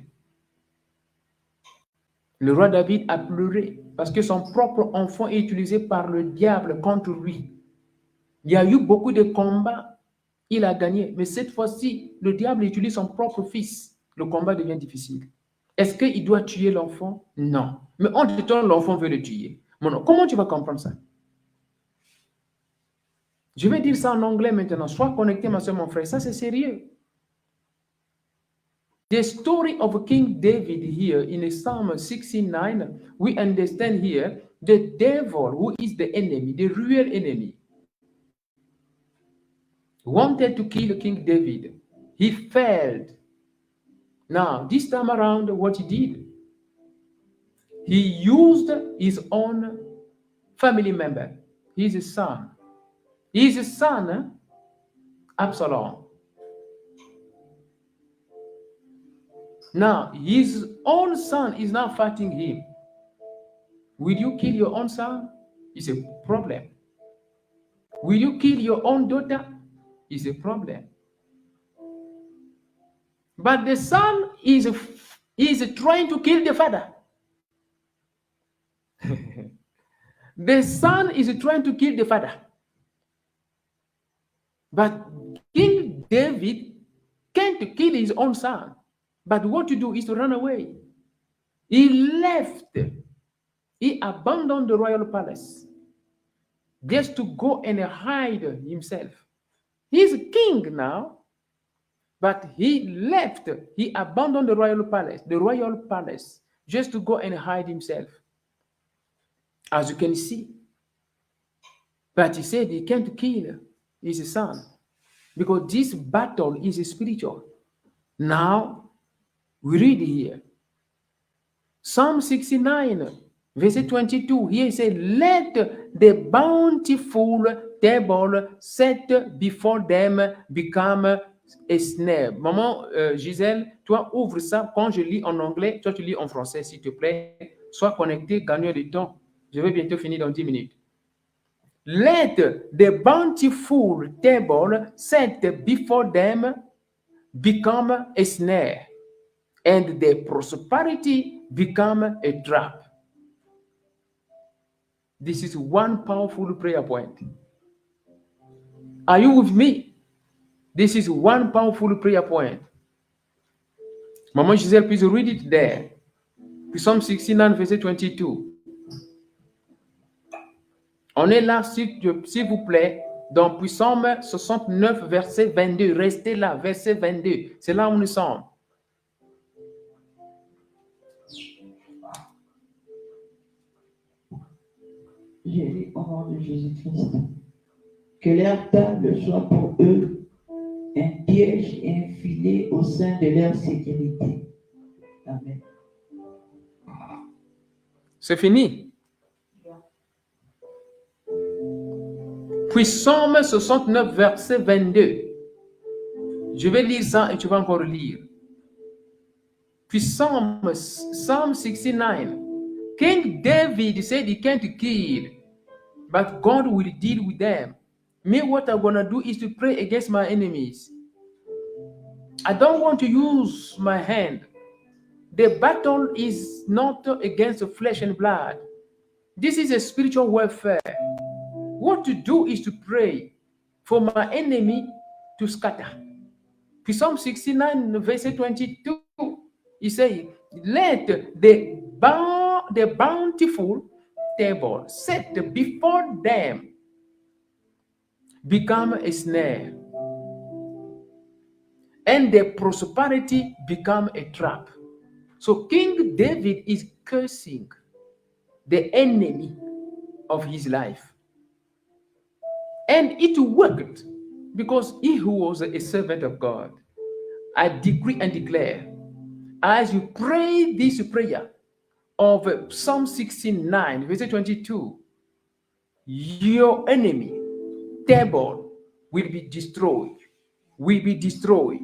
Le roi David a pleuré parce que son propre enfant est utilisé par le diable contre lui. Il y a eu beaucoup de combats, il a gagné. Mais cette fois-ci, le diable utilise son propre fils. Le combat devient difficile. Est-ce qu'il doit tuer l'enfant? Non. Mais entre-temps, l'enfant veut le tuer. Non. Comment tu vas comprendre ça? Je vais dire ça en anglais maintenant. Sois connecté, ma soeur, mon frère. Ça, c'est sérieux. The story of King David here in Psalm 69, we understand here the devil, who is the enemy, the real enemy, wanted to kill King David. He failed. Now, this time around, what he did, he used his own family member, his son. His son, Absalom. Now, his own son is now fighting him. Will you kill your own son? It's a problem. Will you kill your own daughter? It's a problem. But the son is trying to kill the father. The son is trying to kill the father. But King David can't kill his own son. But what to do is to run away. He left. He abandoned the royal palace just to go and hide himself. He's king now, but he left. He abandoned the royal palace, just to go and hide himself. As you can see. But he said he can't kill his son because this battle is spiritual. Now, we read here. Psalm 69, verset 22. Here he said, let the bountiful table set before them become a snare. Maman Gisèle, toi ouvre ça. Quand je lis en anglais, toi tu lis en français, s'il te plaît. Sois connecté, gagne du temps. Je vais bientôt finir dans 10 minutes. Let the bountiful table set before them become a snare, and their prosperity become a trap. This is one powerful prayer point. Are you with me? This is one powerful prayer point. Maman Gisèle, please read it there. Psalm 69, verset 22. On est là, s'il vous plaît, dans Psaume 69, verset 22. Restez là, verset 22. C'est là où nous sommes. J'ai lu au nom de Jésus-Christ. Que leur table soit pour eux un piège et un filet au sein de leur sécurité. Amen. C'est fini. Puis Psaume 69, verset 22. Je vais lire ça et tu vas encore lire. Puis Psalm 69. King David said he can't kill, but God will deal with them. Me, what I'm going to do is to pray against my enemies. I don't want to use my hand. The battle is not against flesh and blood. This is a spiritual warfare. what to do is to pray for my enemy to scatter. Psalm 69, verse 22, he says, let the bountiful table set before them become a snare, and their prosperity become a trap. So King David is cursing the enemy of his life. And it worked, because he who was a servant of God, I decree and declare, as you pray this prayer of Psalm 69, verse 22, your enemy, table, will be destroyed, will be destroyed,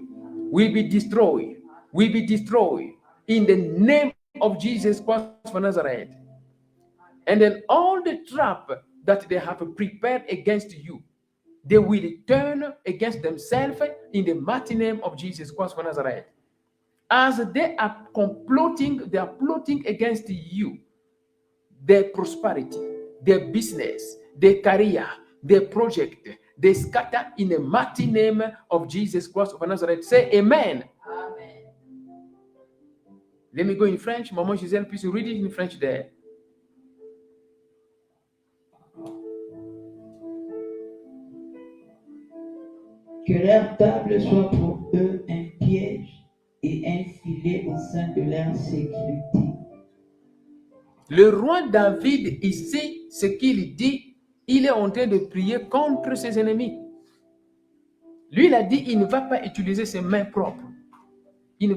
will be destroyed, will be destroyed in the name of Jesus Christ of Nazareth. And then all the trap that they have prepared against you, they will turn against themselves in the mighty name of Jesus Christ of Nazareth. As they are plotting against you, their prosperity, their business, their career, their project, they scatter in the mighty name of Jesus Christ of Nazareth. Say amen. Amen. Let me go in French. Maman Gisèle, please read it in French there. Que leur table soit pour eux un piège et un filet au sein de leur sécurité. Le roi David, ici, ce qu'il dit, il est en train de prier contre ses ennemis. Lui, il a dit, il ne va pas utiliser ses mains propres. Il ne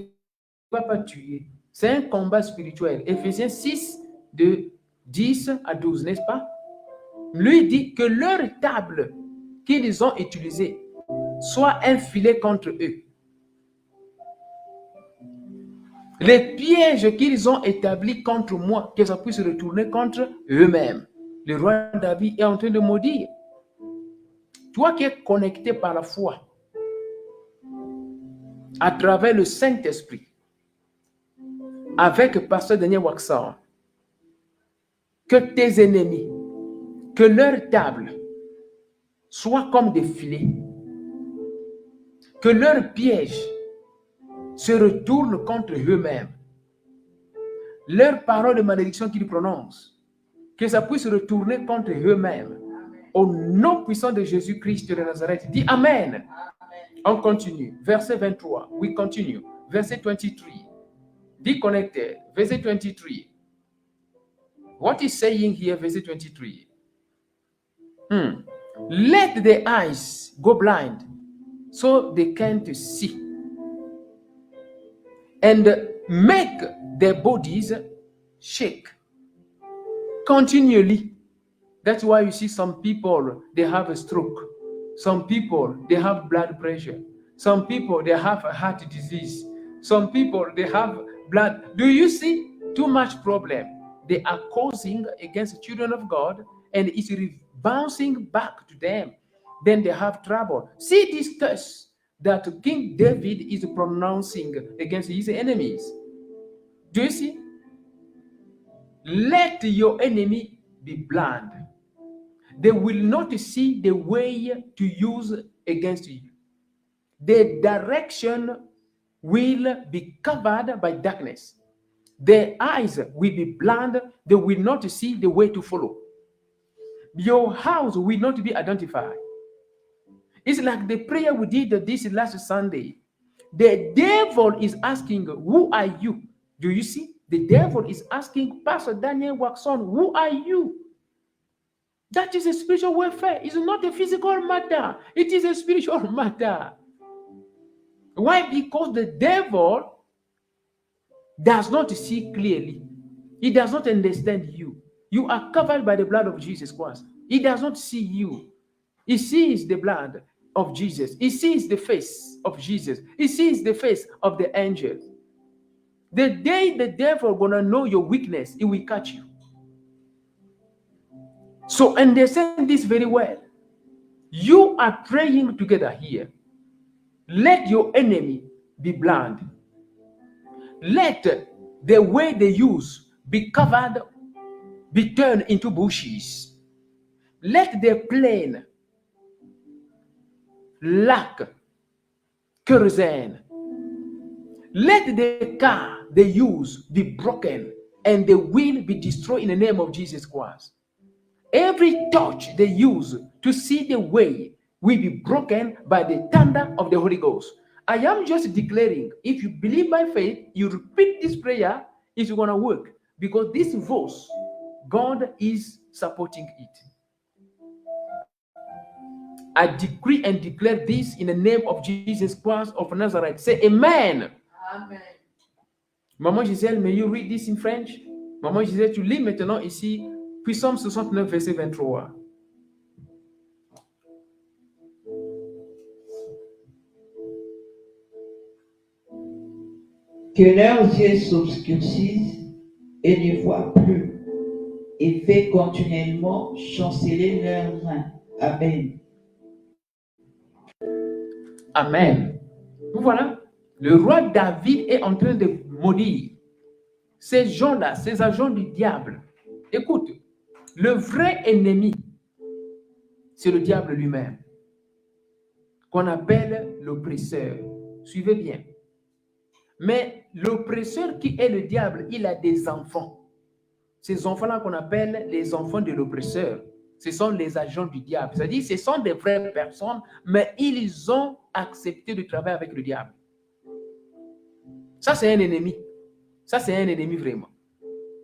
va pas tuer. C'est un combat spirituel. Éphésiens 6, de 10 à 12, n'est-ce pas? Lui dit que leur table qu'ils ont utilisée soit un filet contre eux. Les pièges qu'ils ont établis contre moi, que ça puisse retourner contre eux-mêmes. Le roi David est en train de maudire. Toi qui es connecté par la foi, à travers le Saint-Esprit, avec Pasteur Daniel Waxon, que tes ennemis, que leur table soit comme des filets, que leurs pièges se retournent contre eux-mêmes. Leurs paroles de malédiction qu'ils prononcent, que ça puisse retourner contre eux-mêmes. Au nom puissant de Jésus-Christ de Nazareth, dis Amen. Amen. On continue. Verset 23. We continue. Verset 23. Be connected. Verset 23. What is saying here, verset 23? Let their eyes go blind, so they can't see, and make their bodies shake continually. That's why you see some people, they have a stroke. Some people, they have blood pressure. Some people, they have a heart disease. Some people, they have blood. Do you see too much problem they are causing against the children of God, and it's bouncing back to them? Then they have trouble. See this curse that King David is pronouncing against his enemies. Do you see? Let your enemy be blind. They will not see the way to use against you. The direction will be covered by darkness. Their eyes will be blind. They will not see the way to follow. Your house will not be identified. It's like the prayer we did this last Sunday. The devil is asking, who are you? Do you see? The devil is asking Pastor Daniel Waxon, who are you? That is a spiritual warfare. It's not a physical matter. It is a spiritual matter. Why? Because the devil does not see clearly. He does not understand you. You are covered by the blood of Jesus Christ. He does not see you. He sees the blood of Jesus. He sees the face of Jesus. He sees the face of the angels. The day the devil gonna know your weakness, he will catch you. So understand this very well. You are praying together here. Let your enemy be blind. Let the way they use be covered, be turned into bushes. let the plain, lack, kerosene, let the car they use be broken and the wheel be destroyed in the name of Jesus Christ. Every torch they use to see the way will be broken by the thunder of the Holy Ghost. I am just declaring, if you believe by faith, you repeat this prayer, it's going to work. Because this voice, God is supporting it. I decree and declare this in the name of Jesus Christ of Nazareth. Say amen. Amen. Maman Gisèle, may you read this in French? Maman Gisèle, tu lis maintenant ici, Psaume 69, verset 23. Que leurs yeux s'obscurcissent et ne voient plus, et fait continuellement chanceler leurs reins. Amen. Amen. Voilà. Le roi David est en train de maudire ces gens-là, ces agents du diable. Écoute, le vrai ennemi, c'est le diable lui-même, qu'on appelle l'oppresseur. Suivez bien. Mais l'oppresseur qui est le diable, il a des enfants. Ces enfants-là qu'on appelle les enfants de l'oppresseur, ce sont les agents du diable. C'est-à-dire, ce sont des vraies personnes, mais ils ont accepté de travailler avec le diable. Ça, c'est un ennemi. Ça, c'est un ennemi vraiment.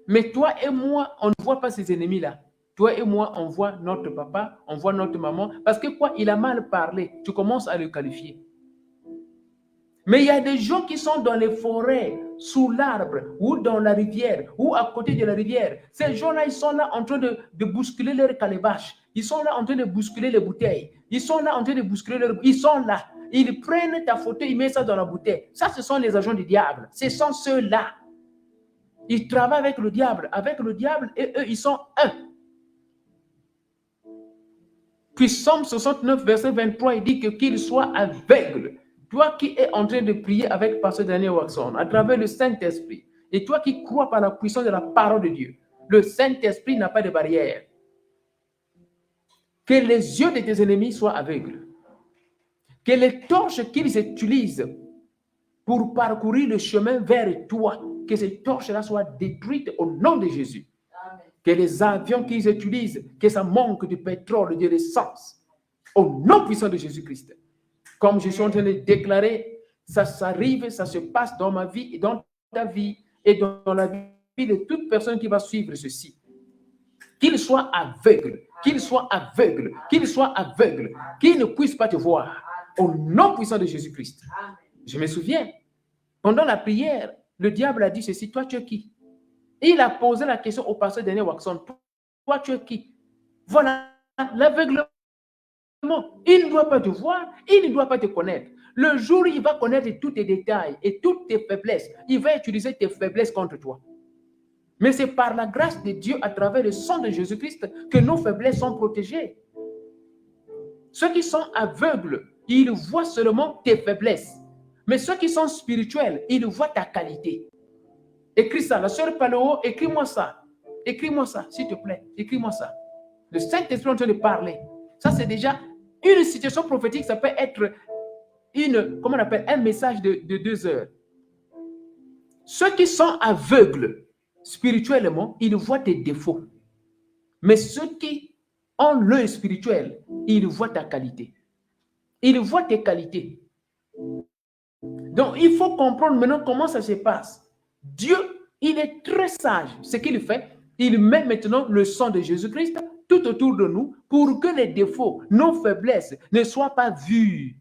Mais toi et moi, on ne voit pas ces ennemis-là. Toi et moi, on voit notre papa, on voit notre maman. Parce que quoi, il a mal parlé. Tu commences à le qualifier. Mais il y a des gens qui sont dans les forêts, sous l'arbre, ou dans la rivière, ou à côté de la rivière. Ces gens-là, ils sont là en train de bousculer leur calebache. Ils sont là en train de bousculer les bouteilles. Ils sont là en train de bousculer leur... Ils sont là. Ils prennent ta photo, ils mettent ça dans la bouteille. Ça, ce sont les agents du diable. Ce sont ceux-là. Ils travaillent avec le diable. Avec le diable, et eux, ils sont un. Puis Psaume 69, verset 23, il dit que qu'il soit aveugle. Toi qui es en train de prier avec Pasteur Daniel Waxon, à travers le Saint-Esprit, et toi qui crois par la puissance de la parole de Dieu, le Saint-Esprit n'a pas de barrière. Que les yeux de tes ennemis soient aveugles. Que les torches qu'ils utilisent pour parcourir le chemin vers toi, que ces torches-là soient détruites au nom de Jésus. Amen. Que les avions qu'ils utilisent, que ça manque de pétrole, de l'essence, au nom puissant de Jésus-Christ. Comme je suis en train de déclarer, ça s'arrive, ça se passe dans ma vie et dans ta vie et dans la vie de toute personne qui va suivre ceci. Qu'il soit aveugle, qu'il soit aveugle, qu'il soit aveugle, qu'il ne puisse pas te voir. Au nom puissant de Jésus-Christ. Je me souviens, pendant la prière, le diable a dit ceci, toi tu es qui? Et il a posé la question au pasteur Daniel Waxon, toi tu es qui? Voilà, l'aveuglement. Il ne doit pas te voir, il ne doit pas te connaître. Le jour où il va connaître tous tes détails et toutes tes faiblesses, il va utiliser tes faiblesses contre toi. Mais c'est par la grâce de Dieu, à travers le sang de Jésus-Christ, que nos faiblesses sont protégées. Ceux qui sont aveugles, ils voient seulement tes faiblesses. Mais ceux qui sont spirituels, ils voient ta qualité. Écris ça. La sœur Paleo, écris-moi ça. Écris-moi ça, s'il te plaît. Écris-moi ça. Le Saint-Esprit est en train de parler. Ça, c'est déjà une situation prophétique. Ça peut être comment on appelle, un message de 2 heures. Ceux qui sont aveugles spirituellement, ils voient tes défauts. Mais ceux qui ont l'œil spirituel, ils voient ta qualité. Ils voient tes qualités. Donc, il faut comprendre maintenant comment ça se passe. Dieu, il est très sage. Ce qu'il fait, il met maintenant le sang de Jésus-Christ tout autour de nous pour que les défauts, nos faiblesses ne soient pas vus.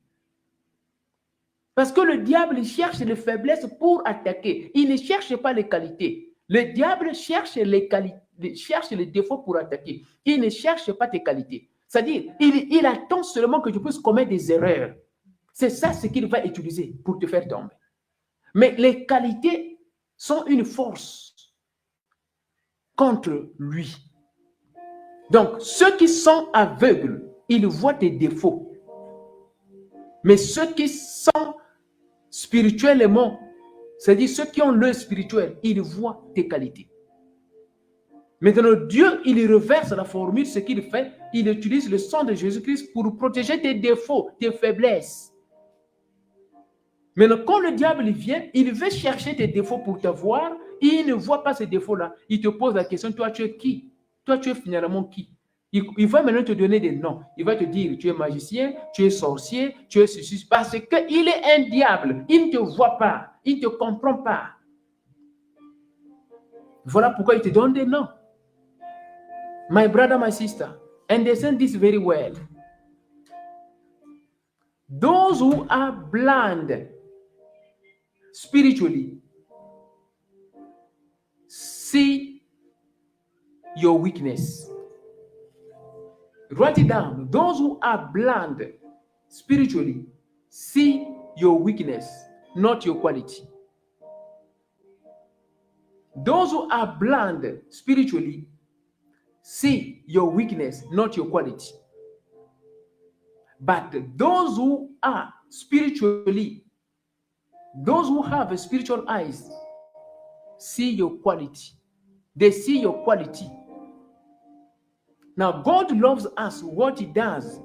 Parce que le diable cherche les faiblesses pour attaquer. Il ne cherche pas les qualités. Le diable cherche les qualités, cherche les défauts pour attaquer. Il ne cherche pas tes qualités. C'est-à-dire, il attend seulement que tu puisses commettre des erreurs. C'est ça ce qu'il va utiliser pour te faire tomber. Mais les qualités sont une force contre lui. Donc, ceux qui sont aveugles, ils voient tes défauts. Mais ceux qui sont spirituellement, c'est-à-dire ceux qui ont l'œil spirituel, ils voient tes qualités. Maintenant, Dieu, il reverse la formule, ce qu'il fait, il utilise le sang de Jésus-Christ pour protéger tes défauts, tes faiblesses. Maintenant, quand le diable vient, il veut chercher tes défauts pour te voir, il ne voit pas ces défauts-là. Il te pose la question, toi, tu es qui? Toi, tu es finalement qui? Il va maintenant te donner des noms. Il va te dire, tu es magicien, tu es sorcier, tu es ceci, parce qu'il est un diable. Il ne te voit pas, il ne te comprend pas. Voilà pourquoi il te donne des noms. My brother, my sister, understand this very well. Those who are blind spiritually see your weakness. Write it down. Those who are blind spiritually see your weakness, not your quality. Those who are blind spiritually see your weakness, not your quality. But those who are spiritually, those who have spiritual eyes, see your quality. They see your quality. Now, God loves us. What He does,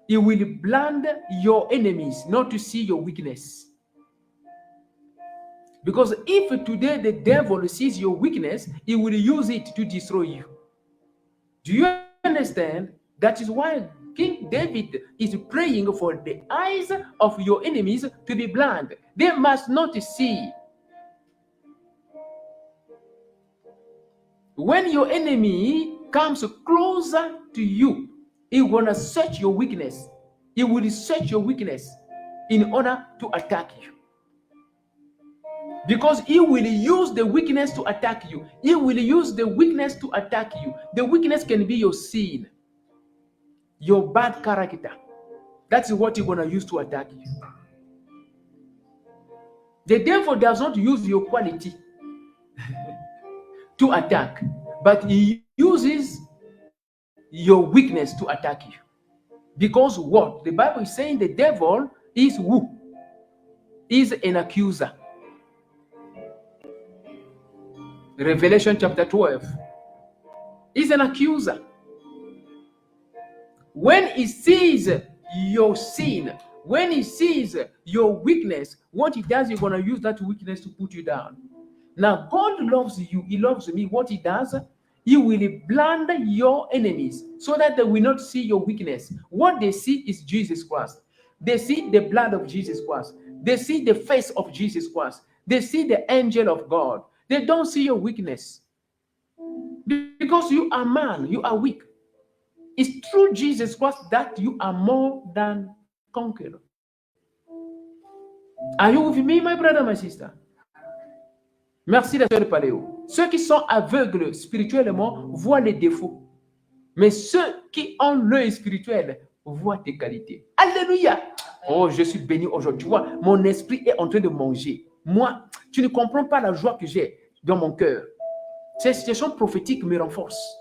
He will blind your enemies not to see your weakness. Because if today the devil sees your weakness, he will use it to destroy you. Do you understand? That is why King David is praying for the eyes of your enemies to be blind. They must not see. When your enemy comes closer to you, he will search your weakness. He will search your weakness in order to attack you. Because he will use the weakness to attack you. He will use the weakness to attack you. The weakness can be your sin, your bad character. That's what he's going to use to attack you. The devil does not use your quality to attack, but he uses your weakness to attack you. Because what? The Bible is saying the devil is who? Is an accuser. Revelation chapter 12. He's an accuser. When he sees your sin, when he sees your weakness, what he does, he's going to use that weakness to put you down. Now, God loves you. He loves me. What he does, he will blind your enemies so that they will not see your weakness. What they see is Jesus Christ. They see the blood of Jesus Christ. They see the face of Jesus Christ. They see the angel of God. They don't see your weakness. Because you are man, you are weak. It's through Jesus Christ that you are more than conqueror. Are you with me, my brother, my sister? Merci, la sœur Paléo. Ceux qui sont aveugles spirituellement voient les défauts. Mais ceux qui ont l'œil spirituel voient tes qualités. Alléluia! Oh, je suis béni aujourd'hui. Tu vois, mon esprit est en train de manger. Moi, tu ne comprends pas la joie que j'ai dans mon cœur. Ces situations prophétiques me renforcent.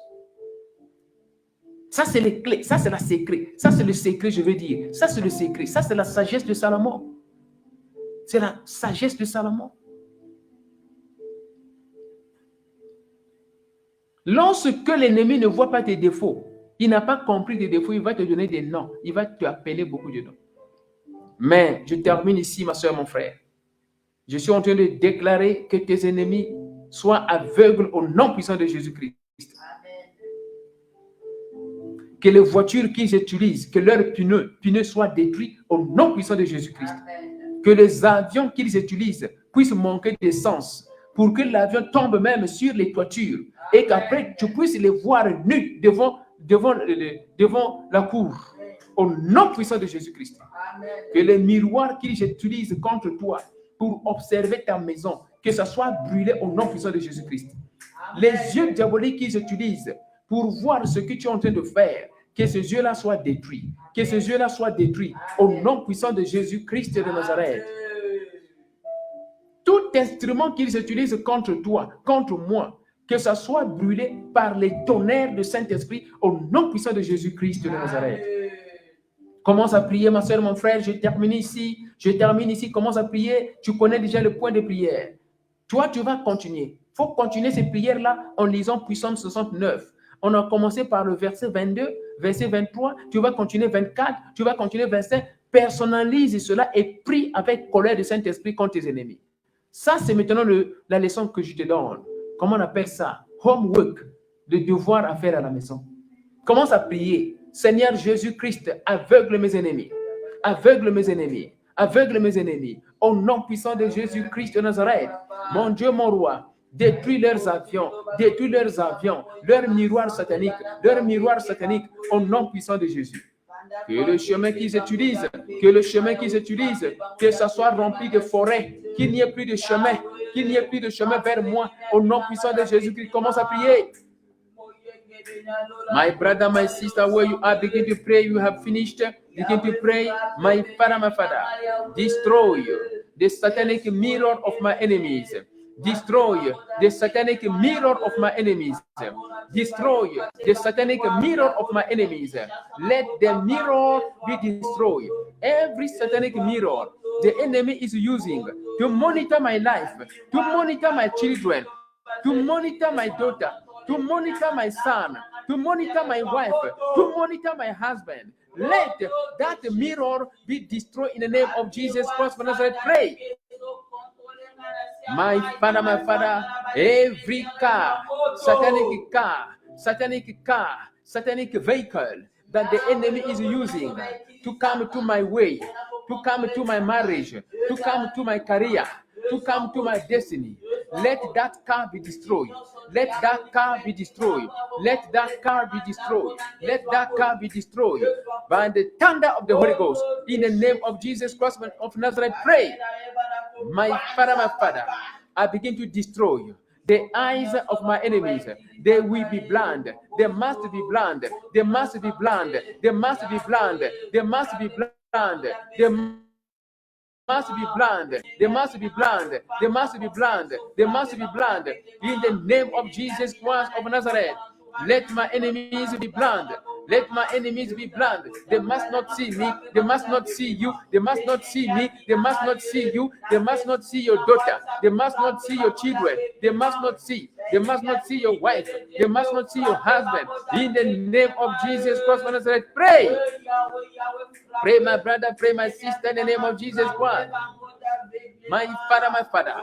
Ça, c'est les clés. Ça, c'est la secret. Ça, c'est le secret, je veux dire. Ça, c'est le secret. Ça, c'est la sagesse de Salomon. C'est la sagesse de Salomon. Lorsque l'ennemi ne voit pas tes défauts, il n'a pas compris tes défauts, il va te donner des noms. Il va te appeler beaucoup de noms. Mais je termine ici, ma soeur, mon frère. Je suis en train de déclarer que tes ennemis soient aveugles au nom puissant de Jésus-Christ. Que les voitures qu'ils utilisent, que leurs pneus soient détruits au nom puissant de Jésus-Christ. Que les avions qu'ils utilisent puissent manquer d'essence pour que l'avion tombe même sur les toitures et qu'après tu puisses les voir nus devant la cour au nom puissant de Jésus-Christ. Que les miroirs qu'ils utilisent contre toi pour observer ta maison, que ça soit brûlé au nom puissant de Jésus-Christ. Les yeux diaboliques qu'ils utilisent pour voir ce que tu es en train de faire, que ces yeux-là soient détruits. Que ces yeux-là soient détruits au nom puissant de Jésus-Christ de Nazareth. Tout instrument qu'ils utilisent contre toi, contre moi, que ça soit brûlé par les tonnerres du Saint-Esprit au nom puissant de Jésus-Christ de Nazareth. Commence à prier, ma soeur, mon frère. Je termine ici. Commence à prier. Tu connais déjà le point de prière. Toi, tu vas continuer. faut continuer ces prières-là en lisant Psaume 69. On a commencé par le verset 22, verset 23, tu vas continuer 24, tu vas continuer 25. Personnalise cela et prie avec colère du Saint-Esprit contre tes ennemis. Ça, c'est maintenant la leçon que je te donne. Comment on appelle ça? Homework, le devoir à faire à la maison. Commence à prier. Seigneur Jésus-Christ, aveugle mes ennemis. Aveugle mes ennemis. Aveugle mes ennemis. Au nom puissant de Jésus-Christ de Nazareth, mon Dieu, mon roi, détruis leurs avions, leurs miroirs sataniques, au nom puissant de Jésus. Que le chemin qu'ils utilisent, que ça soit rempli de forêts, qu'il n'y ait plus de chemin, vers moi, au nom puissant de Jésus-Christ. Commence à prier. My brother, my sister, where you are, begin to pray. You have finished. Begin to pray. My Father, destroy the satanic mirror of my enemies. Destroy the satanic mirror of my enemies. Destroy the satanic mirror of my enemies. Let the mirror be destroyed. Every satanic mirror the enemy is using to monitor my life, to monitor my children, to monitor my daughter, to monitor my son, to monitor my wife, to monitor my husband. Let that mirror be destroyed in the name of Jesus Christ of Nazareth. Pray. My Father, every car, satanic vehicle that the enemy is using to come to my way, to come to my marriage, to come to my career, to come to my destiny, let that car be destroyed. Let that car be destroyed. Let that car be destroyed. Let that car be destroyed by the thunder of the Holy Ghost. In the name of Jesus Christ of Nazareth, pray. My Father, I begin to destroy the eyes of my enemies. They will be blind. They must be blind. They must be blind. They must be blind. They must be blind. They must be blind. They must be blind. They must be blind. They must be blind. In the name of Jesus Christ of Nazareth, let my enemies be blind. Let my enemies be blind. They must not see me. They must not see you. They must not see me. They must not see you. They must not see your daughter. They must not see your children. They must not see. They must not see your wife. They must not see your husband. In the name of Jesus Christ of Nazareth, pray. Pray, my brother. Pray, my sister. In the name of Jesus Christ. My Father,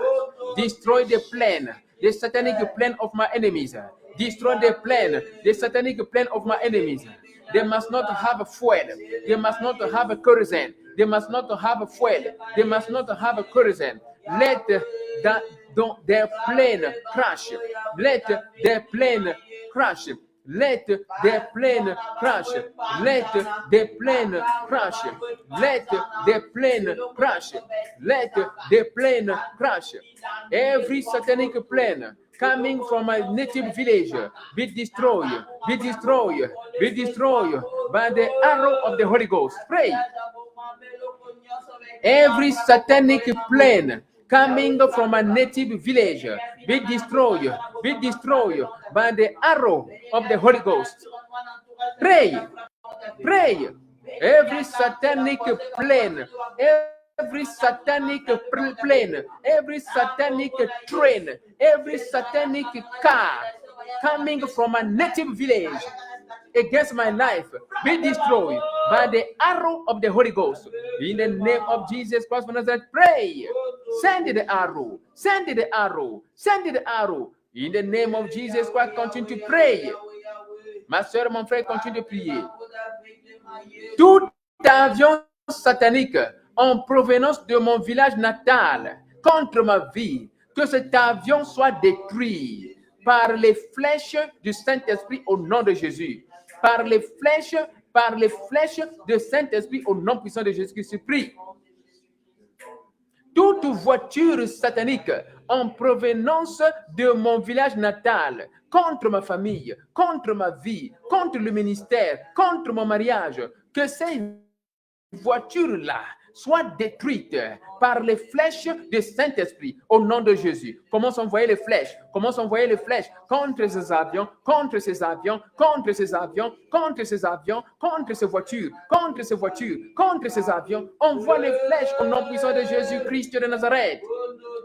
destroy the plan, the satanic plan of my enemies. Destroy the plan, the satanic plan of my enemies. They must not have a fuel. They must not have a kerosene. They must not have a fuel. They must not have a kerosene. Let their plane crash. Let their plane crash. Let their plane crash. Let their plane crash. Let their plane crash. Let their plane crash. Every satanic plane coming from my native village be destroyed, be destroyed, be destroyed by the arrow of the Holy Ghost. Pray. Every satanic plane coming from a native village be destroyed by the arrow of the Holy Ghost. Pray. Pray. Every satanic plane, every satanic plane, every satanic train, every satanic car coming from a native village against my life be destroyed by the arrow of the Holy Ghost. In the name of Jesus Christ of Nazareth, pray. Send the arrow. Send the arrow. Send the arrow. In the name of Jesus Christ, continue to pray. Ma soeur, mon frère, continue de prier. Tout avion satanique en provenance de mon village natal contre ma vie, que cet avion soit détruit par les flèches du Saint-Esprit au nom de Jésus. Par les flèches du Saint-Esprit au nom puissant de Jésus-Christ. Prie. Toute voiture satanique en provenance de mon village natal contre ma famille, contre ma vie, contre le ministère, contre mon mariage, que ces voitures-là soient détruites par les flèches du Saint-Esprit au nom de Jésus. Commence à envoyer les flèches. Commence à envoyer les flèches contre ces avions, contre ces avions, contre ces avions, contre ces avions, contre ces voitures, contre ces voitures, contre ces avions. Envoie les flèches au nom puissant de Jésus-Christ de Nazareth.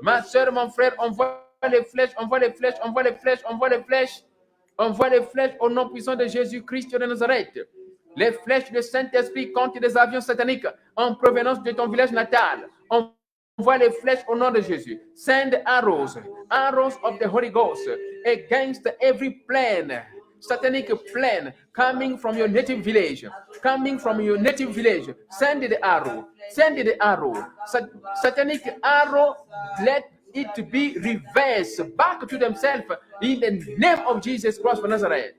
Ma soeur, mon frère, envoie les flèches, envoie les flèches, envoie les flèches, envoie les flèches. Envoie les flèches au nom puissant de Jésus-Christ de Nazareth. Les flèches du Saint-Esprit contre les avions sataniques en provenance de ton village natal. Envoie les flèches au nom de Jésus. Send arrows, arrows of the Holy Ghost against every plan, satanic plan coming from your native village. Coming from your native village. Send the arrow. Send the arrow. Satanic arrow, let it be reversed back to themselves in the name of Jesus Christ of Nazareth.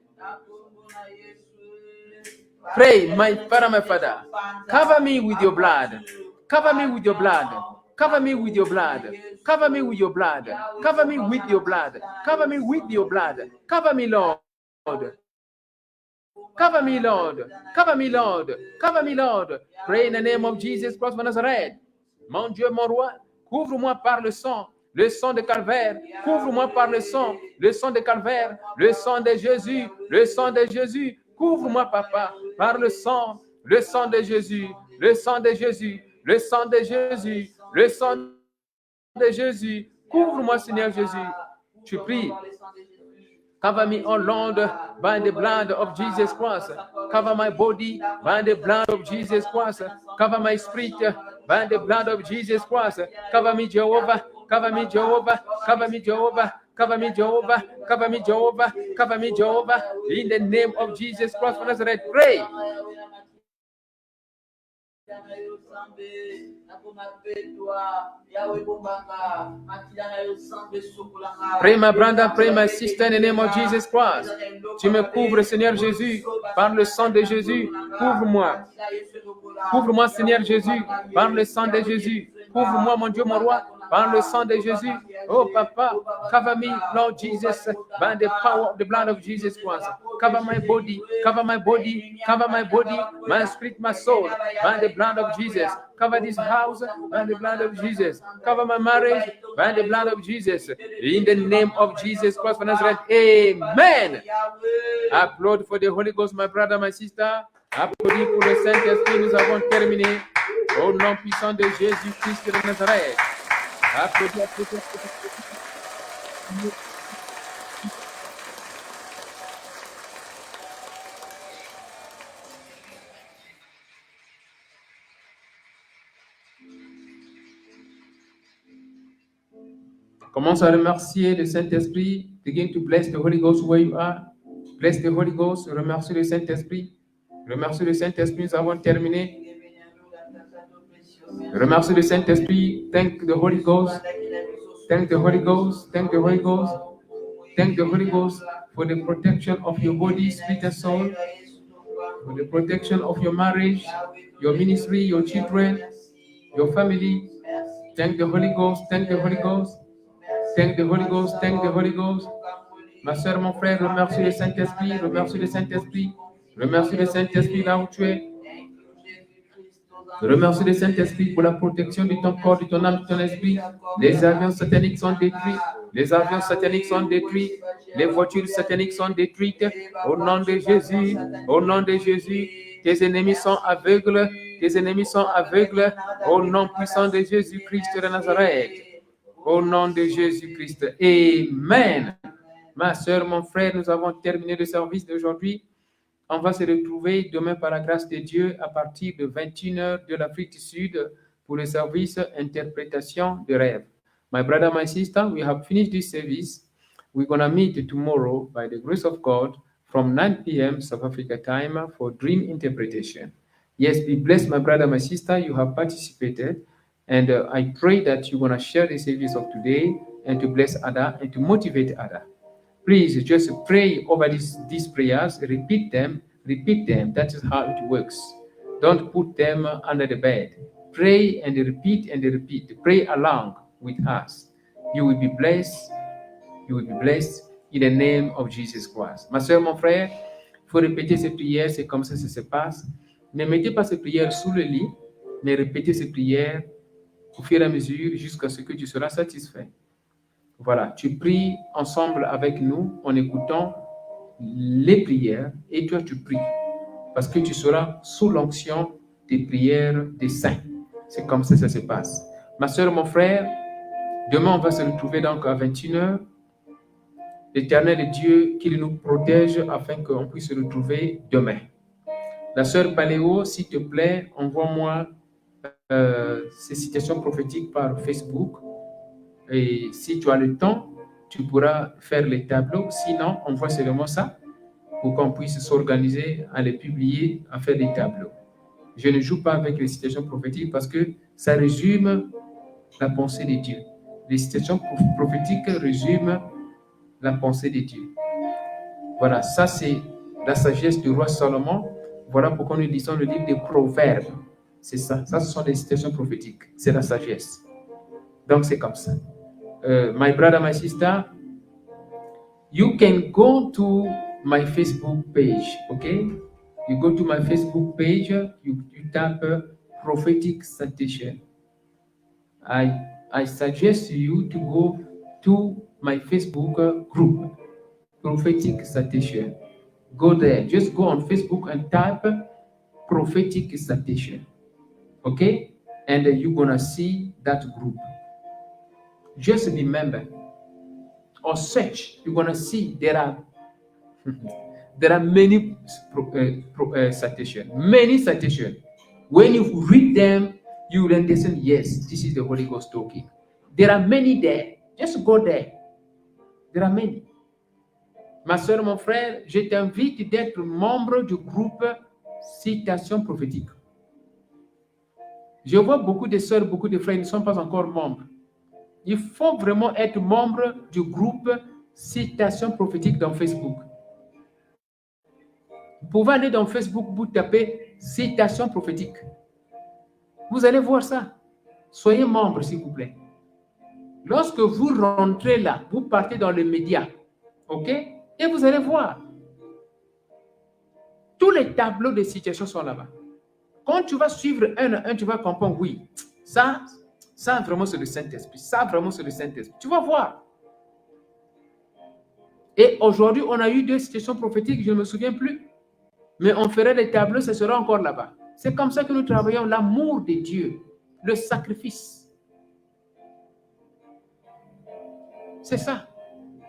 Pray, my Father, my Father. Cover me with your blood. Cover me with your blood. Cover me with your blood. Cover me with your blood. Cover me with your blood. Cover me with your blood. Cover me, Lord. Cover me, Lord. Cover me, Lord. Cover me, Lord. Pray in the name of Jesus Christ of Nazareth. Mon Dieu, mon roi, couvre-moi par le sang de Calvaire. Couvre-moi par le sang de Calvaire, le sang de Jésus, le sang de Jésus. Couvre-moi, papa, par le sang de Jésus, le sang de Jésus, le sang de Jésus, le sang de Jésus. Couvre-moi, Seigneur Jésus. Tu pries. Cover me, oh Lord, by the blood of Jesus Christ. Cover my body by the blood of Jesus Christ. Cover my spirit by the blood of Jesus Christ. Cover me, Jehovah. Cover me, Jehovah. Cover me, Jehovah. Cover me, Jehovah. Cover me, Jehovah. Cover me, Jehovah. In the name of Jesus Christ of Nazareth, pray. Pray, my brother, pray, my sister, in the name of Jesus Christ. Tu me couvres, Seigneur Jésus, par le sang de Jésus. Couvre-moi. Couvre-moi, Seigneur Jésus, par le sang de Jésus. Couvre-moi, mon Dieu, mon roi, par le sang de Jésus. Oh, Papa, cover me, Lord Jesus, by the power of the blood of Jesus Christ. Cover my body, cover my body, cover my body, my spirit, my soul, by the blood of Jesus. Cover this house by the blood of Jesus. Cover my marriage by the blood of Jesus. In the name of Jesus Christ of Nazareth, amen. Applaud for the Holy Ghost, my brother, my sister. Applaudis pour le Saint-Esprit, nous avons terminé. Au nom puissant de Jésus-Christ de Nazareth. Applaudis, applaudis, applaudis. Commence à remercier le Saint-Esprit. Begin to bless the Holy Ghost where you are. Bless the Holy Ghost. Remercie le Saint-Esprit. Remercie le Saint-Esprit. Nous avons terminé. Remercie le Saint-Esprit. Thank the Holy Ghost. Thank the Holy Ghost. Thank the Holy Ghost. Thank the Holy Ghost for the protection of your body, spirit, and soul. For the protection of your marriage, your ministry, your children, your family. Thank the Holy Ghost. Thank the Holy Ghost. Thank the Holy Ghost. Thank the Holy Ghost. Ma soeur, mon frère, remercie le Saint-Esprit. Remercie le Saint-Esprit. Remercie le Saint-Esprit là où tu es. Remercie le Saint-Esprit pour la protection de ton corps, de ton âme, de ton esprit. Les avions sataniques sont détruits. Les avions sataniques sont détruits. Les voitures sataniques sont détruites. Au nom de Jésus. Au nom de Jésus. Tes ennemis sont aveugles. Tes ennemis sont aveugles. Au nom puissant de Jésus-Christ de Nazareth. Au nom de Jésus-Christ. Amen. Ma soeur, mon frère, nous avons terminé le service d'aujourd'hui. On va se retrouver demain par la grâce de Dieu à partir de 21h de l'Afrique du Sud pour le service interprétation de rêves. My brother, my sister, we have finished this service. We're going to meet tomorrow by the grace of God from 9 p.m. South Africa time for dream interpretation. Yes, be blessed, my brother, my sister. You have participated. And I pray that you're going to share the service of today and to bless others and to motivate others. Please just pray over these prayers, repeat them. That is how it works. Don't put them under the bed. Pray and repeat and repeat. Pray along with us. You will be blessed. You will be blessed in the name of Jesus Christ. Ma soeur, mon frère, il faut répéter ces prières, c'est comme ça que ça se passe. Ne mettez pas ces prières sous le lit, mais répétez ces prières au fur et à mesure jusqu'à ce que tu seras satisfait. Voilà, tu pries ensemble avec nous en écoutant les prières et toi tu pries parce que tu seras sous l'onction des prières des saints. C'est comme ça que ça se passe. Ma soeur, mon frère, Demain, on va se retrouver donc à 21h. L'Éternel Dieu, qu'il nous protège afin qu'on puisse se retrouver demain. La sœur Paléo, s'il te plaît, envoie-moi ces citations prophétiques par Facebook. Et si tu as le temps, tu pourras faire les tableaux. Sinon, envoie seulement ça pour qu'on puisse s'organiser à les publier, à faire des tableaux. Je ne joue pas avec les citations prophétiques parce que ça résume la pensée de Dieu. Les citations prophétiques résument la pensée de Dieu. Voilà, ça c'est la sagesse du roi Salomon. Voilà pourquoi nous lisons le livre des Proverbes. C'est ça. Ça, ce sont des citations prophétiques. C'est la sagesse. Donc, c'est comme ça. My brother, my sister, you can go to my Facebook page, okay? You go to my Facebook page, you type prophetic citation. I suggest you to go to my Facebook group, prophetic citation. Go there. Just go on Facebook and type prophetic citation. Okay? And you're going to see that group. Just remember, or search, you're going to see there are many citations. Many citations. When you read them, you will understand, yes, this is the Holy Ghost talking. There are many there. Just go there. There are many. Ma soeur, mon frère, je t'invite d'être membre du groupe Citation prophétique. Je vois beaucoup de sœurs, beaucoup de frères, ils ne sont pas encore membres. Il faut vraiment être membre du groupe Citation prophétique dans Facebook. Vous pouvez aller dans Facebook, vous tapez Citation prophétique. Vous allez voir ça. Soyez membre, s'il vous plaît. Lorsque vous rentrez là, vous partez dans les médias, ok? Et vous allez voir. Tous les tableaux de situation sont là-bas. Quand tu vas suivre un à un, tu vas comprendre, oui, ça vraiment c'est le Saint-Esprit. Ça vraiment c'est le Saint-Esprit. Tu vas voir. Et aujourd'hui, on a eu 2 situations prophétiques, je ne me souviens plus. Mais on ferait des tableaux, ce sera encore là-bas. C'est comme ça que nous travaillons l'amour de Dieu, le sacrifice. C'est ça.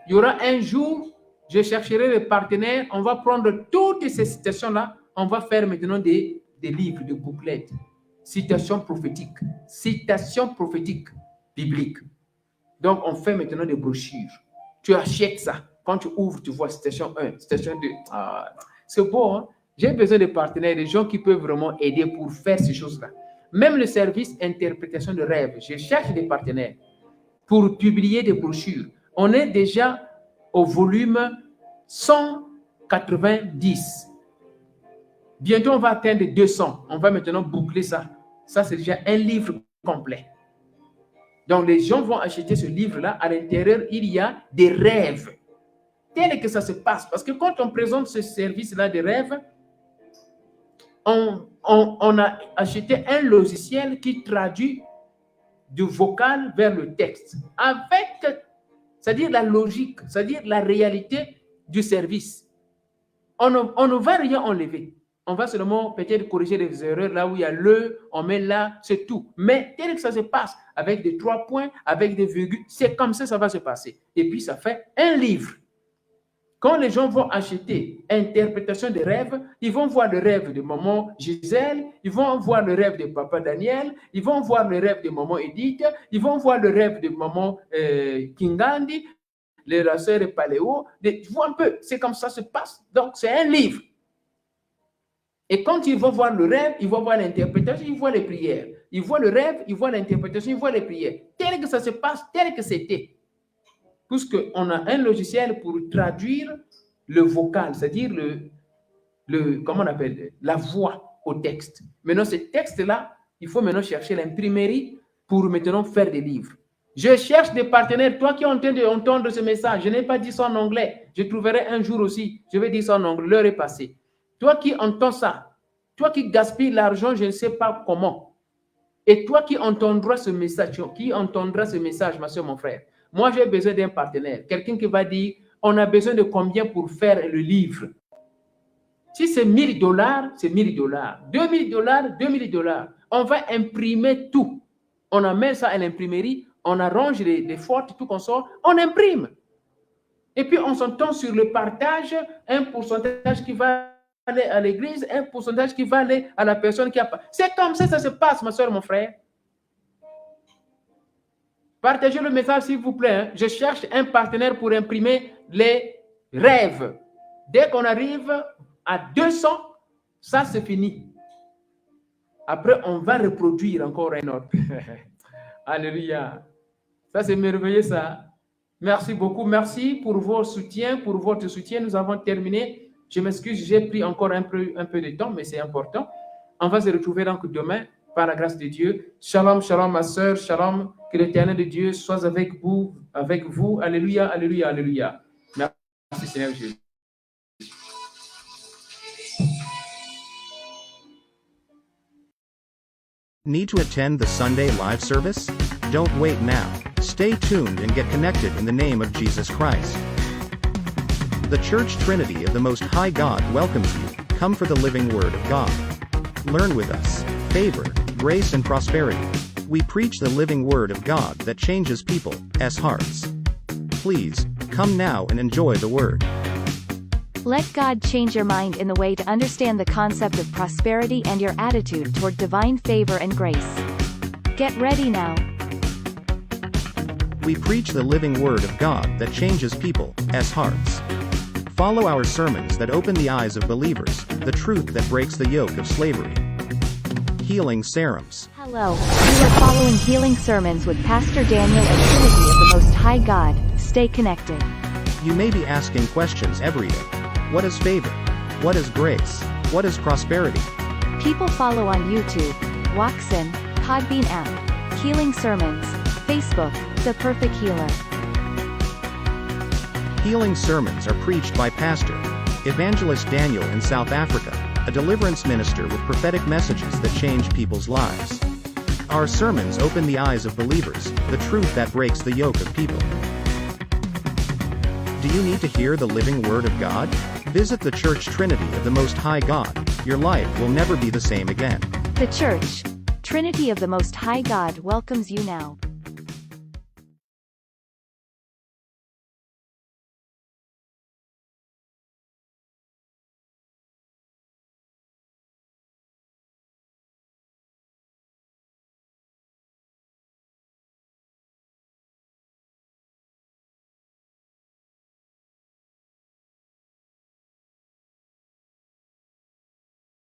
Il y aura un jour, je chercherai les partenaires, on va prendre toutes ces citations-là, on va faire maintenant des livres, des bouclettes, citations prophétiques bibliques. Donc, on fait maintenant des brochures. Tu achètes ça. Quand tu ouvres, tu vois citation 1, citation 2. Ah, c'est beau, hein? J'ai besoin de partenaires, des gens qui peuvent vraiment aider pour faire ces choses-là. Même le service interprétation de rêve, je cherche des partenaires pour publier des brochures. On est déjà au volume 190. Bientôt, on va atteindre 200. On va maintenant boucler ça. Ça, c'est déjà un livre complet. Donc, les gens vont acheter ce livre-là. À l'intérieur, il y a des rêves. Tel que ça se passe. Parce que quand on présente ce service-là de rêves, on a acheté un logiciel qui traduit du vocal vers le texte. Avec, c'est-à-dire la logique, c'est-à-dire la réalité du service. On ne va rien enlever. On va seulement peut-être corriger les erreurs là où il y a le, on met là, c'est tout. Mais tel que ça se passe, avec des 3 points, avec des virgules, c'est comme ça va se passer. Et puis ça fait un livre. Quand les gens vont acheter interprétation des rêves, ils vont voir le rêve de maman Gisèle, ils vont voir le rêve de papa Daniel, ils vont voir le rêve de maman Edith, ils vont voir le rêve de maman Kingandi, les sœurs Paléo. Tu vois un peu, c'est comme ça se passe. Donc, c'est un livre. Et quand ils vont voir le rêve, ils vont voir l'interprétation, ils voient les prières. Ils voient le rêve, ils voient l'interprétation, ils voient les prières. Tel que ça se passe, tel que c'était. Puisqu'on a un logiciel pour traduire le vocal, c'est-à-dire comment on appelle, la voix au texte. Maintenant, ce texte-là, il faut maintenant chercher l'imprimerie pour maintenant faire des livres. Je cherche des partenaires. Toi qui es en train d'entendre ce message, je n'ai pas dit ça en anglais. Je trouverai un jour aussi, je vais dire ça en anglais, l'heure est passée. Toi qui entends ça, toi qui gaspilles l'argent, je ne sais pas comment. Et toi qui entendras ce message, ma soeur, mon frère, moi j'ai besoin d'un partenaire. Quelqu'un qui va dire, on a besoin de combien pour faire le livre? Si c'est $1000, c'est $1000. $2000, $2000. On va imprimer tout. On amène ça à l'imprimerie, on arrange les fautes, tout qu'on sort, on imprime. Et puis on s'entend sur le partage, un pourcentage qui va aller à l'église, un pourcentage qui va aller à la personne qui a pas. C'est comme ça se passe, ma soeur, mon frère. Partagez le message, s'il vous plaît. Je cherche un partenaire pour imprimer les rêves. Dès qu'on arrive à 200, ça c'est fini. Après, on va reproduire encore un autre. Alléluia. Ça, c'est merveilleux, ça. Merci beaucoup. Merci pour vos soutiens, pour votre soutien. Nous avons terminé. Je m'excuse, j'ai pris encore un peu de temps, mais c'est important. On va se retrouver donc demain, par la grâce de Dieu. Shalom, shalom, ma soeur. Shalom. Que l'éternel de Dieu soit avec vous. Alléluia, alléluia, alléluia. Merci, Seigneur Jésus. Need to attend the Sunday live service? Don't wait now. Stay tuned and get connected in the name of Jesus Christ. The Church Trinity of the Most High God welcomes you. Come for the living Word of God. Learn with us. Favor, grace, and prosperity. We preach the living Word of God that changes people's hearts. Please, come now and enjoy the Word. Let God change your mind in the way to understand the concept of prosperity and your attitude toward divine favor and grace. Get ready now. We preach the living Word of God that changes people's hearts. Follow our sermons that open the eyes of believers, the truth that breaks the yoke of slavery. Healing Sermons. Hello, you are following Healing Sermons with Pastor Daniel and Trinity of the Most High God. Stay connected. You may be asking questions every day. What is favor? What is grace? What is prosperity? People follow on YouTube, Waxen, Podbean app, Healing Sermons, Facebook, The Perfect Healer. Healing sermons are preached by Pastor Evangelist Daniel in South Africa, a deliverance minister with prophetic messages that change people's lives. Our sermons open the eyes of believers, the truth that breaks the yoke of people. Do you need to hear the living Word of God? Visit the Church Trinity of the Most High God. Your life will never be the same again. The Church Trinity of the Most High God welcomes you now.